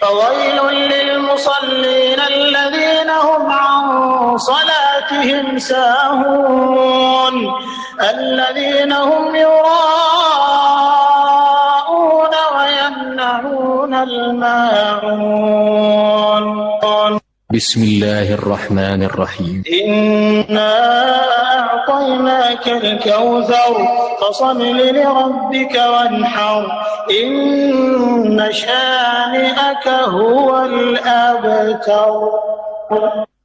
فويل للمصلين الذين هم عن صلاتهم ساهون الذين هم يراءون ويمنعون الماعون بسم الله الرحمن الرحيم إنا أعطيناك الكوثر فصل لربك وانحر إن شانئك هو الأبتر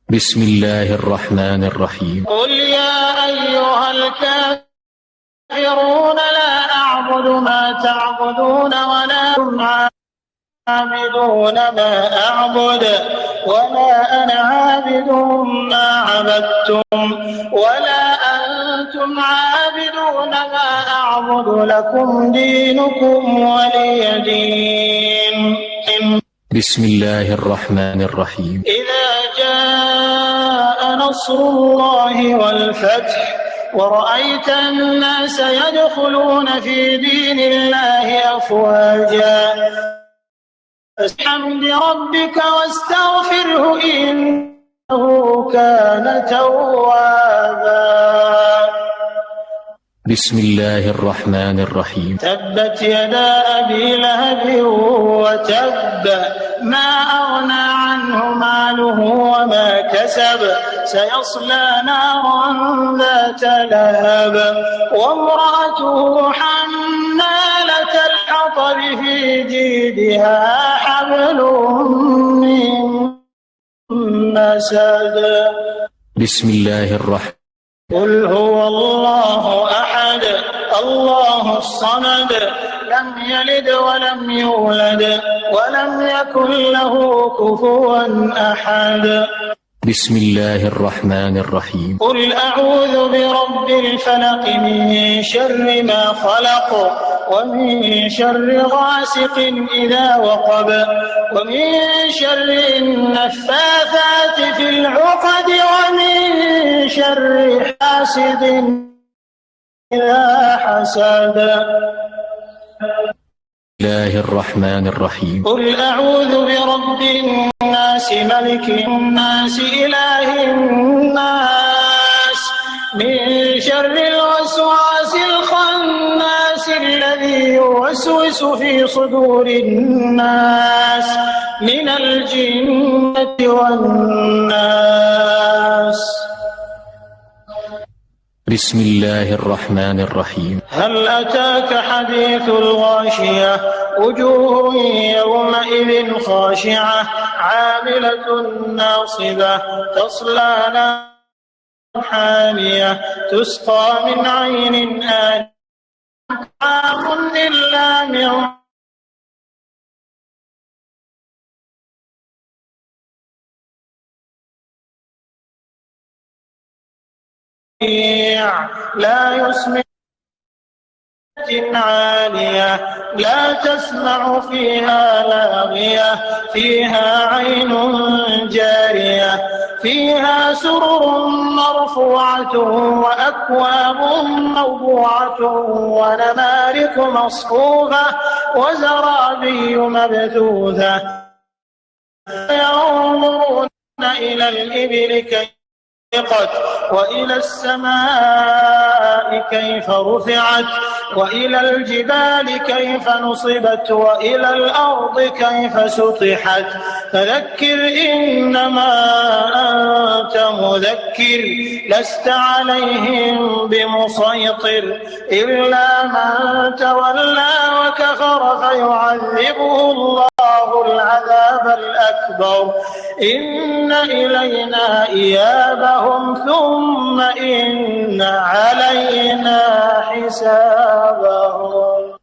بسم الله الرحمن الرحيم قل يا أيها الكافرون لا أعبد ما تعبدون ولا عابدون ما أعبد ولا أنا عابد ما عبدتم ولا أنتم عابدون ما أعبد لكم دينكم ولي دين بسم الله الرحمن الرحيم إذا جاء نصر الله والفتح ورأيت الناس يدخلون في دين الله أفواجا فبحمد ربك واستغفره إنه كان توابا. بسم الله الرحمن الرحيم. تبت يدا أبي لهب وتب ما أغنى عنه ماله وما كسب سيصلى نارا ذات لهب وامرأته حمالة الحطب في جيدها حبل من مسد. بسم الله الرحمن. قل هو الله أحد الله الصمد لم يلد ولم يولد ولم يكن له كفوا أحد. بسم الله الرحمن الرحيم. قل أعوذ برب الفلق من شر ما خلق ومن شر غاسق إذا وقب ومن شر النفاثات في العقد ومن شر حاسد إذا حسد. بسم الله الرحمن الرحيم. قل أعوذ برب الناس ملك الناس إله الناس من شر الوسواس الخناس الذي يوسوس في صدور الناس من الجنة والناس. بسم الله الرحمن الرحيم. هل أتاك حديث الغاشية وجوه يومئذ خاشعة عاملة ناصبة تصلى نارا حامية تسقى من عين آنية طعام إلا من لا يسمع عالية لا تسمع فيها لاغية فيها عين جارية فيها سرر مرفوعة وأكواب موضوعة ونمارق مصفوفة وزرابي مبثوثة ينظرون إلى الإبل كيف وإلى السماء كيف رفعت وإلى الجبال كيف نصبت وإلى الأرض كيف سطحت فذكر إنما أنت مذكر لست عليهم بمسيطر إلا من تولى وكفر فيعذبه الله العذاب الأكبر إن إلينا إيابهم ثم إن علينا حسابهم.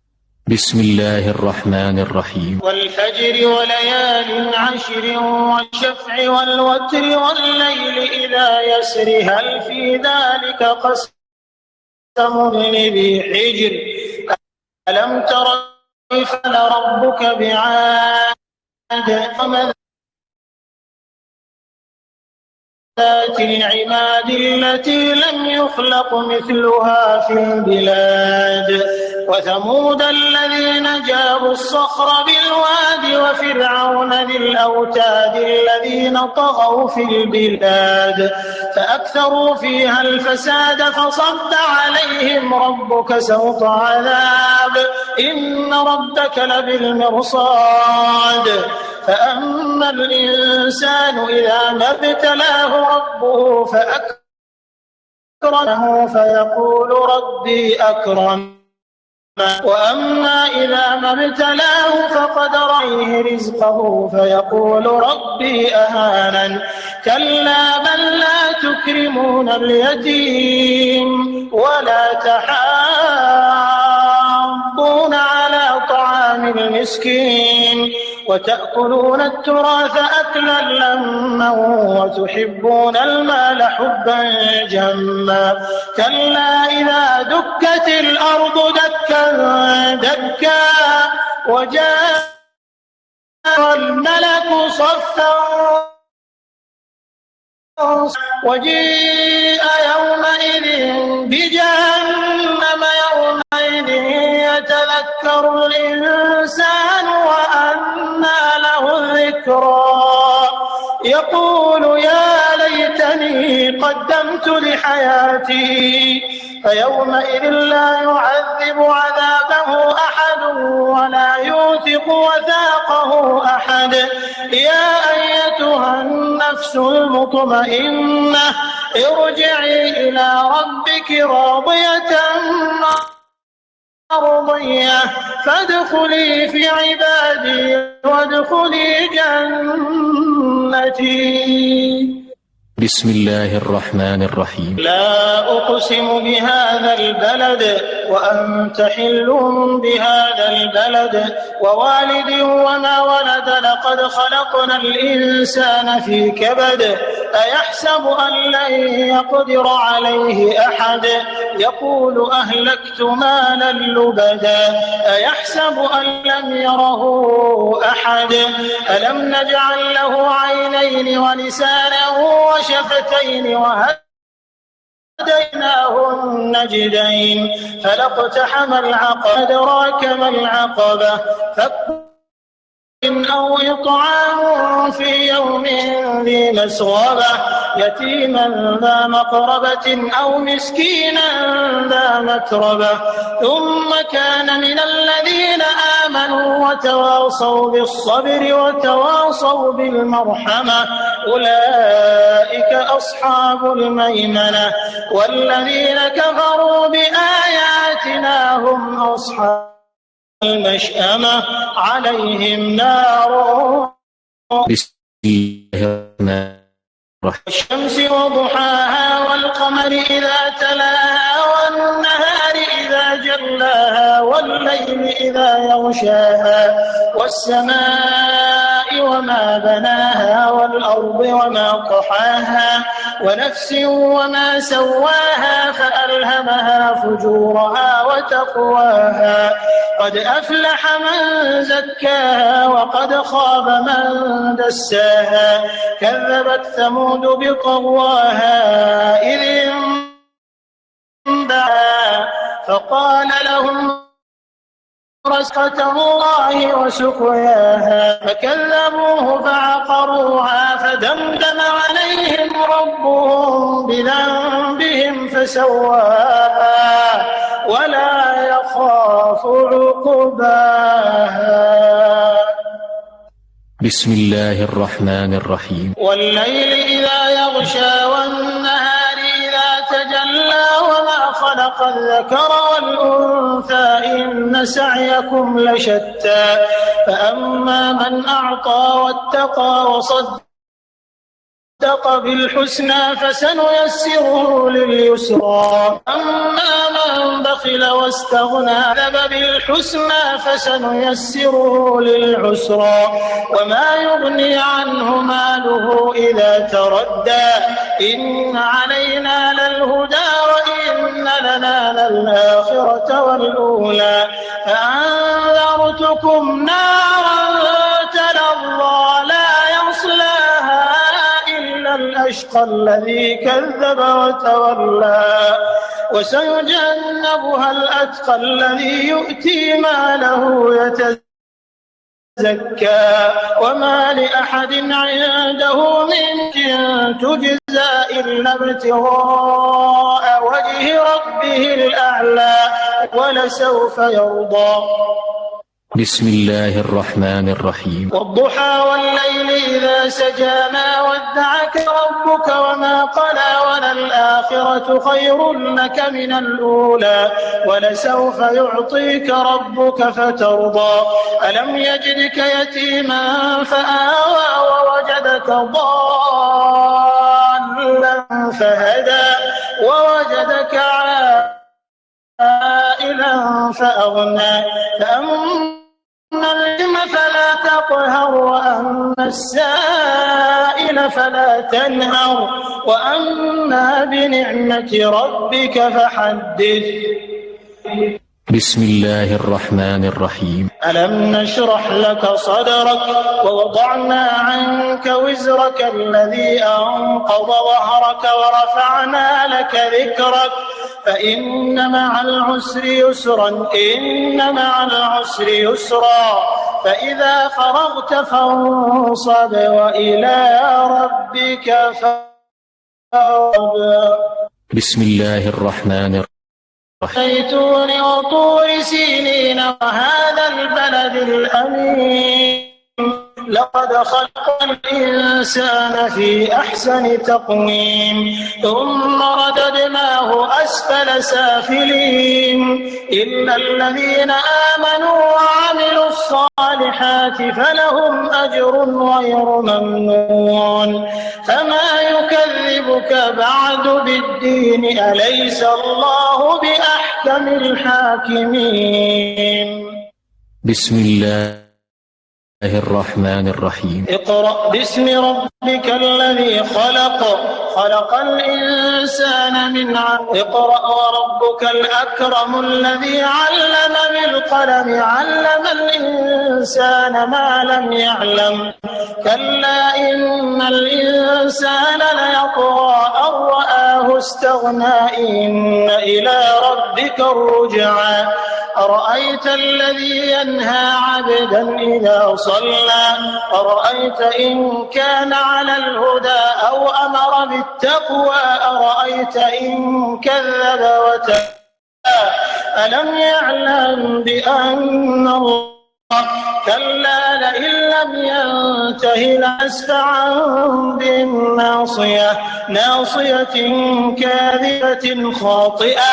بسم الله الرحمن الرحيم. والفجر وليال عشر والشفع والوتر والليل إذا يسر هل في ذلك قسم لذي حجر ألم تر كيف فعل ربك بعاد ذات العماد التي لم يخلق مثلها في البلاد وثمود الذين جابوا الصخر بالواد وفرعون ذي الأوتاد الذين طغوا في البلاد فأكثروا فيها الفساد فصب عليهم ربك سوط عذاب إن ربك لبالمرصاد فأما الإنسان إذا ما ابتلاه ربه فأكرمه فيقول ربي أكرم وأما إذا ما ابتلاه فقدر عليه رزقه فيقول ربي أهانن كلا بل لا تكرمون اليتيم ولا تحاضون على طعام المسكين وتأكلون التراث أكلا لما وتحبون المال حبا جما كلا إذا دكت الأرض دكا دكا وجاء الملك صفا وجيء يومئذ بجهنم يومئذ يتذكر الإنسان وأنى له الذكرى يقول يا ليتني قدمت لحياتي فيومئذ لا يعذب عذابه أحد ولا يوثق وثاقه أحد يا أيتها النفس المطمئنة ارجعي إلى ربك راضية مرضية فادخلي في عبادي وادخلي جنتي. بسم الله الرحمن الرحيم. لا أقسم بهذا البلد وأنت حل بهذا البلد ووالد وما ولد لقد خلقنا الإنسان في كبد أيحسب أن لن يقدر عليه أحد يقول أهلكت مالا لبدا أيحسب أن لم يره أحد ألم نجعل له عينين ولسانا وشفتين وهديناه النجدين فلاقتحم العقبة أدراك ما العقبة فك أو إطعام في يوم ذي مسغبة يتيما ذا مقربة أو مسكينا ذا متربة ثم كان من الذين آمنوا وتواصوا بالصبر وتواصوا بالمرحمة أولئك أصحاب الميمنة والذين كفروا بآياتنا هم أصحاب المشأمة عليهم نار الشمس وضحاها والقمر إذا تلاها والنهار إذا جلاها والليل إذا يغشاها والسماء وما بناها والأرض وما طحاها ونفس وما سواها فألهمها فجورها وتقواها قد أفلح من زكاها وقد خاب من دساها كذبت ثمود بطغواها إذ انبعاها فقال لهم رزقة الله وسقياها فكذبوه فعقروها فدمدم عليهم ربهم بذنبهم فسواها ولا يخاف عقباها. بسم الله الرحمن الرحيم. والليل إذا يغشى والنهار إذا تجلى وما خلق الذكر والأنثى إن سعيكم لشتى فأما من أعطى واتقى وصدق بالحسنى فسنيسره لليسرى أما من بخل واستغنى كذب بالحسنى فسنيسره للعسرى وما يغني عنه ماله إذا تردى إن علينا للهدى وإن لنا للآخرة والأولى فأنذرتكم نارا تلظى لا يصلاها الأشقى الذي كذب وتولى وسيجنبها الأتقى الذي يؤتي ماله يتزكى وما لأحد عنده من تجزى إلا ابتغاء وجه ربه الأعلى ولسوف يرضى. بسم الله الرحمن الرحيم. والضحى والليل إذا سجى ما ودعك ربك وما قلى وللآخرة خير لك من الأولى ولسوف يعطيك ربك فترضى ألم يجدك يتيما فآوى ووجدك ضالا فهدى ووجدك عائلا فأغنى فأما اليتيم فلا تقهر وأما السائل فلا تنهر وأما بنعمة ربك فحدث. بسم الله الرحمن الرحيم. ألم نشرح لك صدرك ووضعنا عنك وزرك الذي أنقض ظهرك ورفعنا لك ذكرك فإن مع العسر يسرا إن مع العسر يسرا فإذا فرغت فانصب وإلى ربك فارغب. بسم الله الرحمن الرحيم. زيتون وطور سينين وهذا البلد الأمين لقد خلقنا الإنسان في أحسن تقويم ثم رددناه أسفل سافلين إلا الذين آمنوا وعملوا الصالحات فلهم أجر غير ممنون فما يكذبك بعد بالدين أليس الله بأحكم الحاكمين. بسم الله الرحمن الرحيم. اقرأ باسم ربك الذي خلق خلق الإنسان من علق اقرأ وربك الأكرم الذي علم بالقلم علم الإنسان ما لم يعلم كلا إن الإنسان ليطغى أن رآه استغنى إن إلى ربك الرجعى أرأيت الذي ينهى عبدا إذا صلى أرأيت إن كان على الهدى أو أمر بالتقوى أرأيت إن كذب وتولى ألم يعلم بأن الله كلا لئن لم ينته لنسفعا بالناصية ناصية كاذبة خاطئة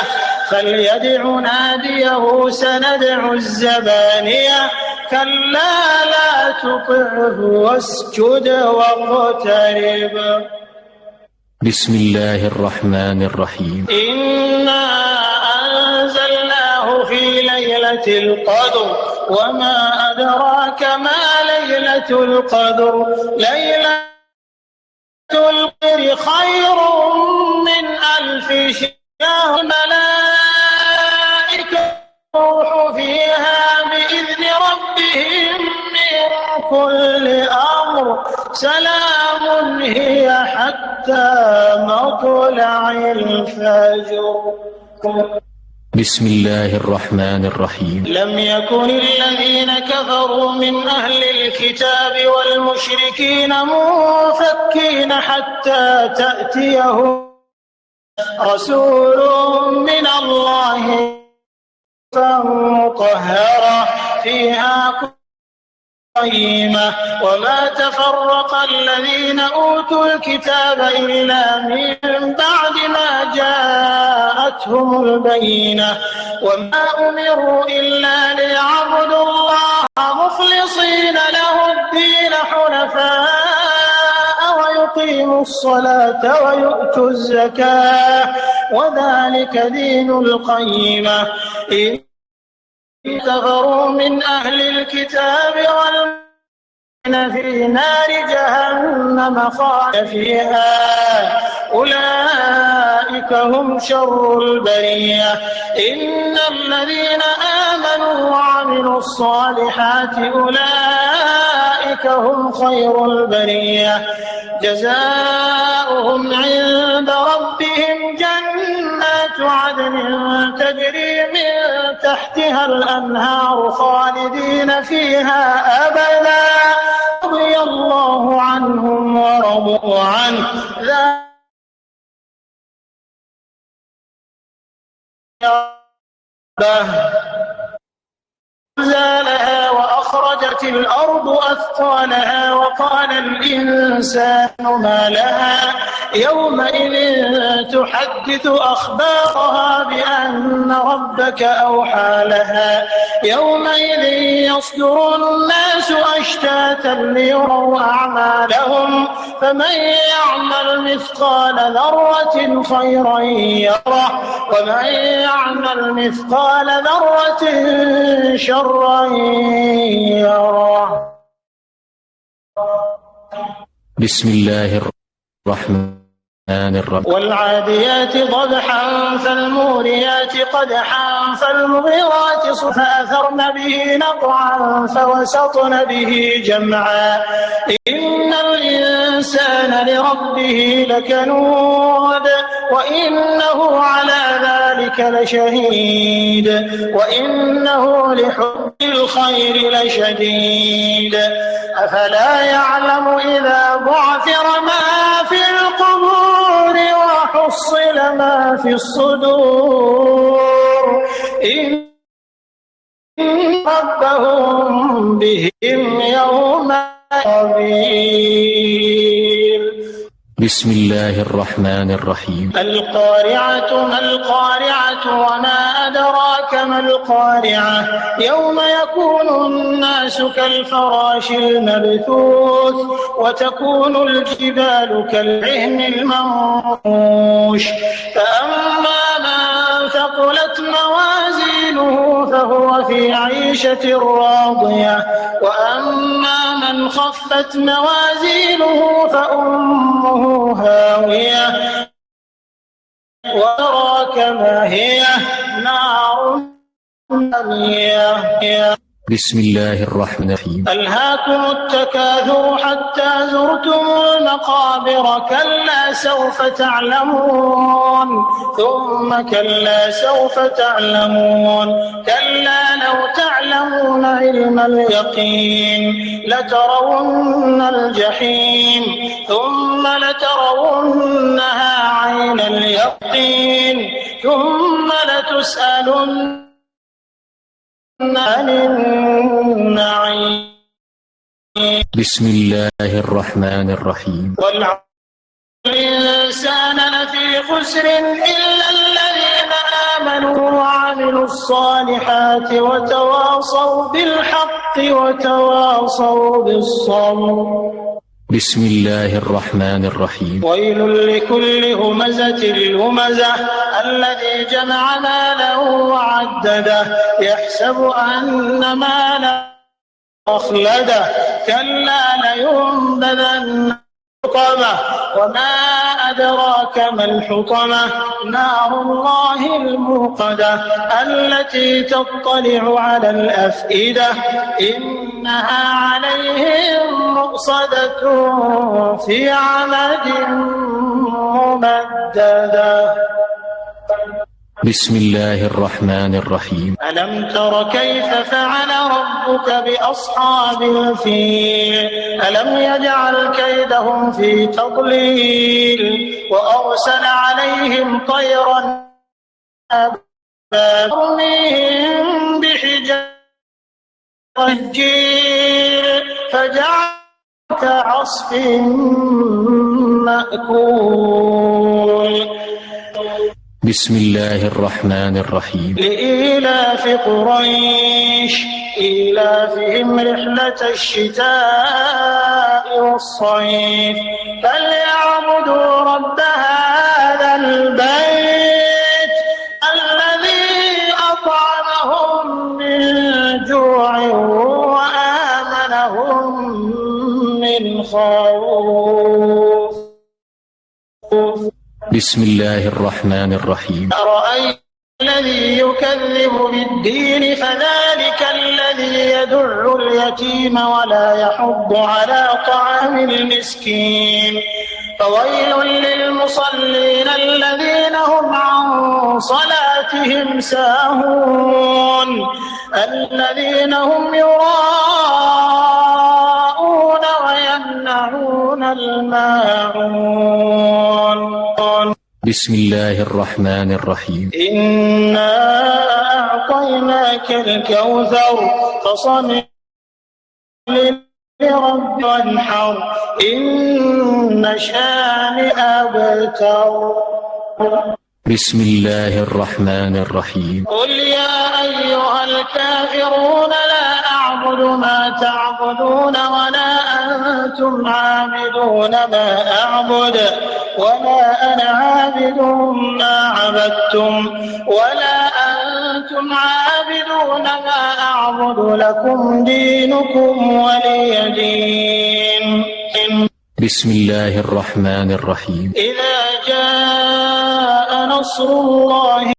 فليدع ناديه سندع الزبانية كلا لا تطعه واسجد واقترب. بسم الله الرحمن الرحيم. إنا أنزلناه في ليلة القدر وما أدراك ما ليلة القدر ليلة القدر خير من 1000 شهر الملائكة روح فيها بإذن ربهم من كل أمر سلام هي حتى مطلع الفجر. بسم الله الرحمن الرحيم. لم يكن الذين كفروا من أهل الكتاب والمشركين منفكين حتى تأتيهم رسول من الله مطهرة فيها قيمة وما تفرق الذين أوتوا الكتاب إلا من بعد ما جاءتهم البينة وما أمروا إلا ليعبدوا الله مخلصين له الدين حنفاء ويقيموا الصلاة ويؤتوا الزكاة وذلك دين القيمة إن كفروا من أهل الكتاب والمؤمنين في نار جهنم خالدين فيها أولئك هم شر البرية إن الذين آمنوا وعملوا الصالحات أولئك هم خير البرية جزاؤهم عند ربهم جنات عدن تجري من تحتها الأنهار خالدين فيها أبدا رضي الله عنهم ورضوا عنه زالها وأخرجت الأرض أثقالها وقال الإنسان ما لها يومئذ تحدث أخبارها بأن ربك أوحى لها يومئذ يصدر الناس أشتاتا ليروا أعمالهم فمن يعمل مثقال ذرة خيرا يره ومن يعمل مثقال ذرة شرا يره. بسم الله الرحمن والعاديات ضبحا فالموريات قدحا فالمغيرات صبحا فأثرن به نقعا فوسطن به جمعا إن الإنسان لربه لكنود وإنه على ذلك لشهيد وإنه لحب الخير لشديد أفلا يعلم إذا بعثر ما في القبور وحصل ما في الصدور إن ربهم بهم يوم خبير. بسم الله الرحمن الرحيم. القارعة ما القارعة وما أدراك ما القارعة يوم يكون الناس كالفراش المبثوث وتكون الجبال كالعهن المنفوش فأما من ثقلت موازينه فهو في عيشة راضية وأما من خفت موازينه فأمه هاوية وأدراك ما هي نار حامية. بسم الله الرحمن الرحيم. ألهاكم التكاثر حتى زرتم المقابر كلا سوف تعلمون ثم كلا سوف تعلمون كلا لو تعلمون علم اليقين لترون الجحيم ثم لترونها عين اليقين ثم لتسألن عن النعيم. بسم الله الرحمن الرحيم. والإنسان لفي خسر إلا الذين آمنوا وعملوا الصالحات وتواصوا بالحق وتواصوا بالصبر. بسم الله الرحمن الرحيم. ويل لكل همزة لمزة الذي جمع ماله وعدده يحسب أن ماله أخلده كلا لينبذن الحطمة وما أدراك ما الحطمة نار الله الموقدة التي تطلع على الأفئدة إنها عليهم مؤصدة في عمد ممددة. بسم الله الرحمن الرحيم. ألم تر كيف فعل ربك بأصحاب الفيل ألم يجعل كيدهم في تضليل وأرسل عليهم طيرا ترميهم بحجارة فجعل كعصف مأكول. بسم الله الرحمن الرحيم. لإيلاف قريش إيلافهم رحلة الشتاء والصيف فليعبدوا رب هذا البيت الذي أطعمهم من جوع وآمنهم من خوف. بسم الله الرحمن الرحيم. أرأيت الذي يكذب بالدين فذلك الذي يدع اليتيم ولا يحض على طعام المسكين فويل للمصلين الذين هم عن صلاتهم ساهون الذين هم يراءون ويمنعون الماعون. بسم الله الرحمن الرحيم. إنا أعطيناك الكوثر فصل لرب وانحر إن شانئك أبتر. بسم الله الرحمن الرحيم. قل يا أيها الكافرون لا أعبد ما تعبدون ولا أنتم عابدون ما أعبد ولا أنا عابد ما عبدتم ولا أنتم عابدون ما أعبد لكم دينكم ولي دين. بسم الله الرحمن الرحيم إذا جاء نصر الله